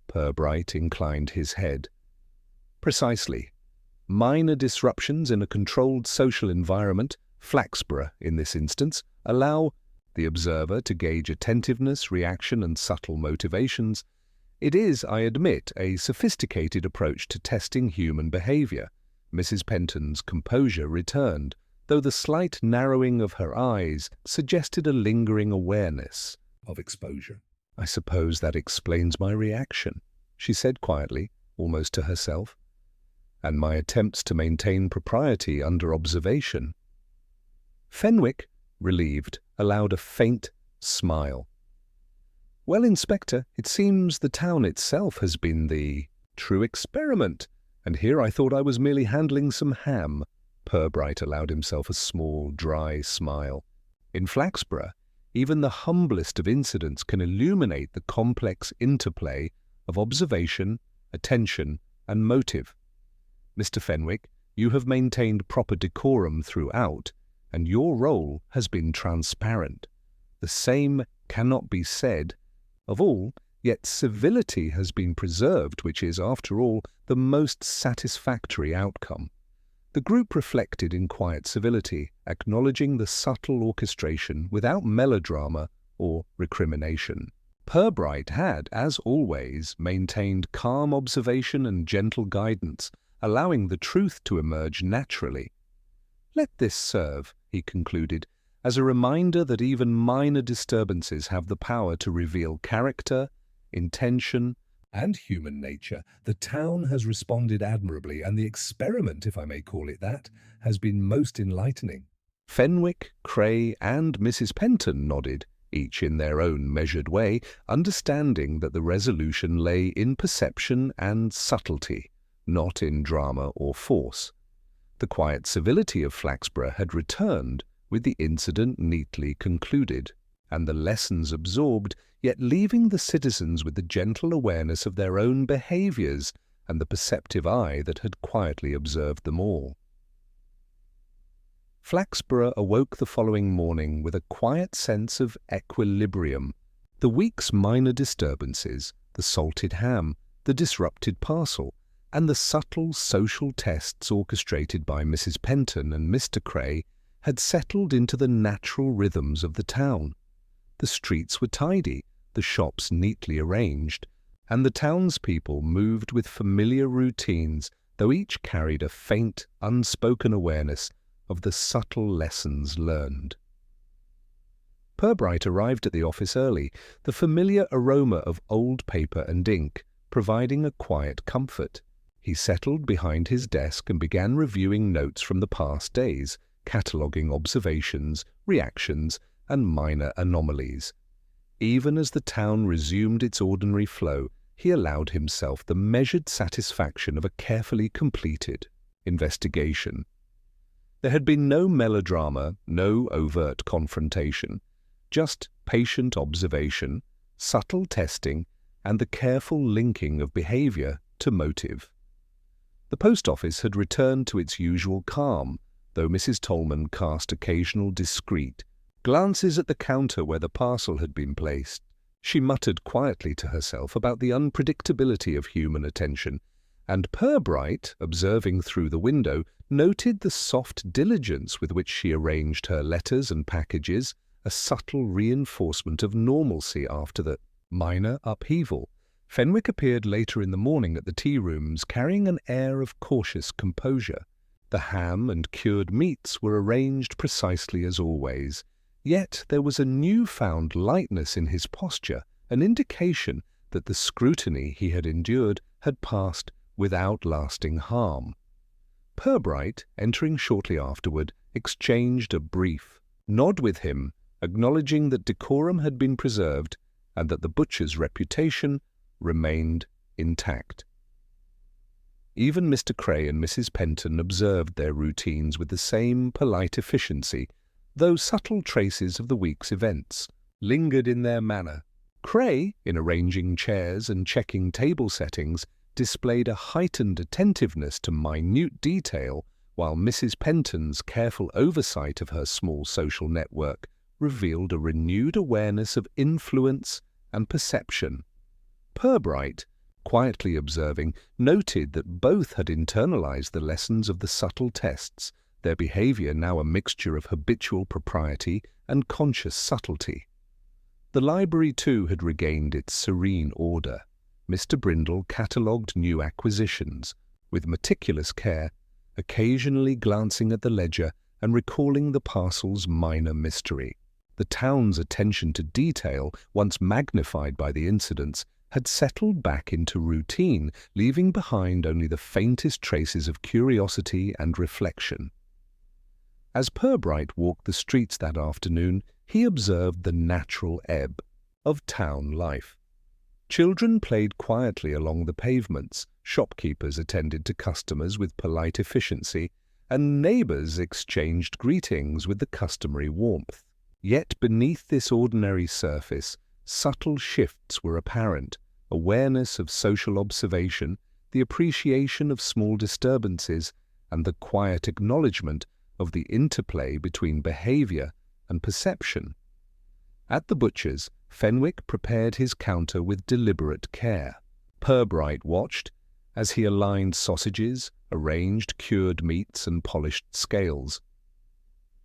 A: Purbright inclined his head. "Precisely. Minor disruptions in a controlled social environment, Flaxborough in this instance, allow the observer to gauge attentiveness, reaction, and subtle motivations. It is, I admit, a sophisticated approach to testing human behavior." Mrs. Penton's composure returned, though the slight narrowing of her eyes suggested a lingering awareness of exposure. "I suppose that explains my reaction," she said quietly, almost to herself, "and my attempts to maintain propriety under observation." Fenwick, relieved, allowed a faint smile. "Well, Inspector, it seems the town itself has been the true experiment, and here I thought I was merely handling some ham." Purbright allowed himself a small, dry smile. "In Flaxborough, even the humblest of incidents can illuminate the complex interplay of observation, attention, and motive. Mr. Fenwick, you have maintained proper decorum throughout, and your role has been transparent. The same cannot be said of all, yet civility has been preserved, which is, after all, the most satisfactory outcome." The group reflected in quiet civility, acknowledging the subtle orchestration without melodrama or recrimination. Purbright had, as always, maintained calm observation and gentle guidance, allowing the truth to emerge naturally. "Let this serve," he concluded, "as a reminder that even minor disturbances have the power to reveal character, intention, and human nature. The town has responded admirably, and the experiment, if I may call it that, has been most enlightening." Fenwick, Cray, and Mrs. Penton nodded, each in their own measured way, understanding that the resolution lay in perception and subtlety, not in drama or force. The quiet civility of Flaxborough had returned, with the incident neatly concluded, and the lessons absorbed, yet leaving the citizens with the gentle awareness of their own behaviors and the perceptive eye that had quietly observed them all. Flaxborough awoke the following morning with a quiet sense of equilibrium. The week's minor disturbances, the salted ham, the disrupted parcel, and the subtle social tests orchestrated by Mrs. Penton and Mr. Cray had settled into the natural rhythms of the town. The streets were tidy, the shops neatly arranged, and the townspeople moved with familiar routines, though each carried a faint, unspoken awareness of the subtle lessons learned. Purbright arrived at the office early, the familiar aroma of old paper and ink providing a quiet comfort. He settled behind his desk and began reviewing notes from the past days, cataloguing observations, reactions, and minor anomalies. Even as the town resumed its ordinary flow, he allowed himself the measured satisfaction of a carefully completed investigation. There had been no melodrama, no overt confrontation, just patient observation, subtle testing, and the careful linking of behavior to motive. The post office had returned to its usual calm, though Mrs. Tolman cast occasional discreet glances at the counter where the parcel had been placed. She muttered quietly to herself about the unpredictability of human attention, and Purbright, observing through the window, noted the soft diligence with which she arranged her letters and packages, a subtle reinforcement of normalcy after the minor upheaval. Fenwick appeared later in the morning at the tea rooms, carrying an air of cautious composure. The ham and cured meats were arranged precisely as always, yet there was a new-found lightness in his posture, an indication that the scrutiny he had endured had passed without lasting harm. Purbright, entering shortly afterward, exchanged a brief nod with him, acknowledging that decorum had been preserved and that the butcher's reputation remained intact. Even Mr. Cray and Mrs. Penton observed their routines with the same polite efficiency, though subtle traces of the week's events lingered in their manner. Cray, in arranging chairs and checking table settings, displayed a heightened attentiveness to minute detail, while Mrs. Penton's careful oversight of her small social network revealed a renewed awareness of influence and perception. Purbright, quietly observing, noted that both had internalized the lessons of the subtle tests, their behavior now a mixture of habitual propriety and conscious subtlety. The library, too, had regained its serene order. Mr. Brindle catalogued new acquisitions with meticulous care, occasionally glancing at the ledger and recalling the parcel's minor mystery. The town's attention to detail, once magnified by the incidents, had settled back into routine, leaving behind only the faintest traces of curiosity and reflection. As Purbright walked the streets that afternoon, he observed the natural ebb of town life. Children played quietly along the pavements, shopkeepers attended to customers with polite efficiency, and neighbors exchanged greetings with the customary warmth. Yet beneath this ordinary surface, subtle shifts were apparent: awareness of social observation, the appreciation of small disturbances, and the quiet acknowledgement of the interplay between behavior and perception. At the butcher's, Fenwick prepared his counter with deliberate care. Purbright watched as he aligned sausages, arranged cured meats, and polished scales.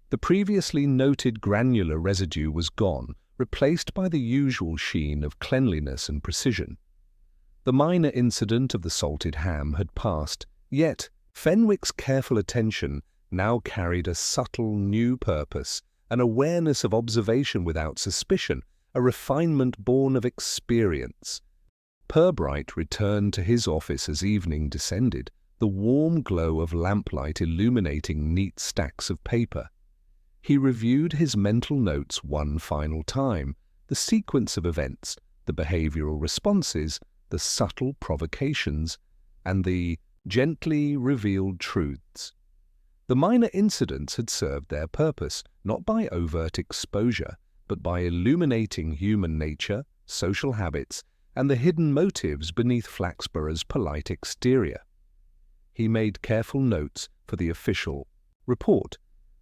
A: The previously noted granular residue was gone, replaced by the usual sheen of cleanliness and precision. The minor incident of the salted ham had passed, yet Fenwick's careful attention now carried a subtle new purpose, an awareness of observation without suspicion, a refinement born of experience. Purbright returned to his office as evening descended, the warm glow of lamplight illuminating neat stacks of paper. He reviewed his mental notes one final time, the sequence of events, the behavioral responses, the subtle provocations, and the gently revealed truths. The minor incidents had served their purpose, not by overt exposure, but by illuminating human nature, social habits, and the hidden motives beneath Flaxborough's polite exterior. He made careful notes for the official report,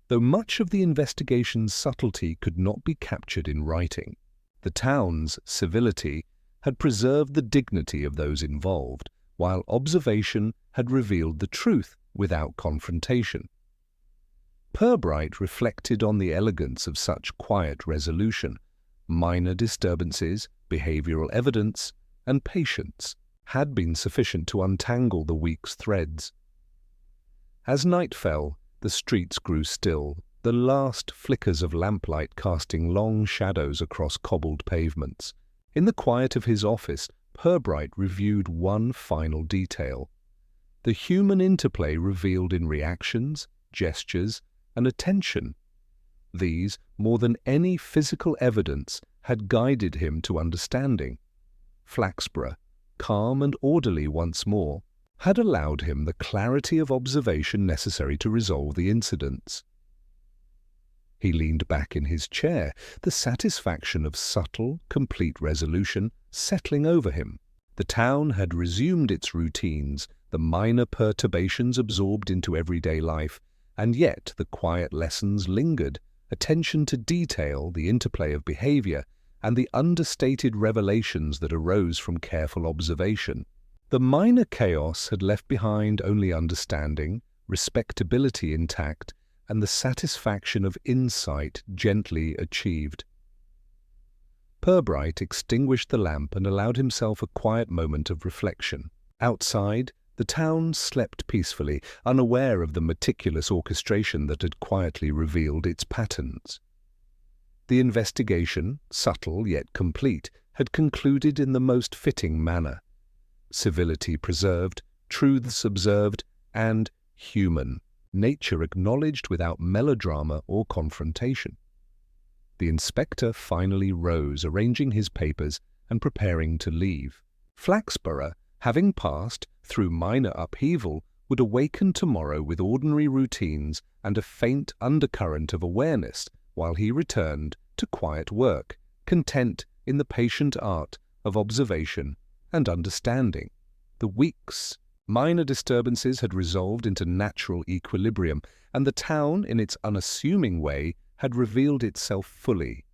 A: though much of the investigation's subtlety could not be captured in writing. The town's civility had preserved the dignity of those involved, while observation had revealed the truth without confrontation. Purbright reflected on the elegance of such quiet resolution. Minor disturbances, behavioral evidence, and patience had been sufficient to untangle the week's threads. As night fell, the streets grew still, the last flickers of lamplight casting long shadows across cobbled pavements. In the quiet of his office, Purbright reviewed one final detail. the human interplay revealed in reactions, gestures, and attention. These, more than any physical evidence, had guided him to understanding. Flaxborough, calm and orderly once more, had allowed him the clarity of observation necessary to resolve the incidents. He leaned back in his chair, the satisfaction of subtle, complete resolution settling over him. The town had resumed its routines, the minor perturbations absorbed into everyday life, and yet the quiet lessons lingered, attention to detail, the interplay of behavior, and the understated revelations that arose from careful observation. The minor chaos had left behind only understanding, respectability intact, and the satisfaction of insight gently achieved. Purbright extinguished the lamp and allowed himself a quiet moment of reflection. Outside, the town slept peacefully, unaware of the meticulous orchestration that had quietly revealed its patterns. The investigation, subtle yet complete, had concluded in the most fitting manner. Civility preserved, truths observed, and human nature acknowledged without melodrama or confrontation. The inspector finally rose, arranging his papers and preparing to leave. Flaxborough, having passed through minor upheaval, would awaken tomorrow with ordinary routines and a faint undercurrent of awareness while he returned to quiet work, content in the patient art of observation and understanding. The week's minor disturbances had resolved into natural equilibrium, and the town, in its unassuming way, had revealed itself fully,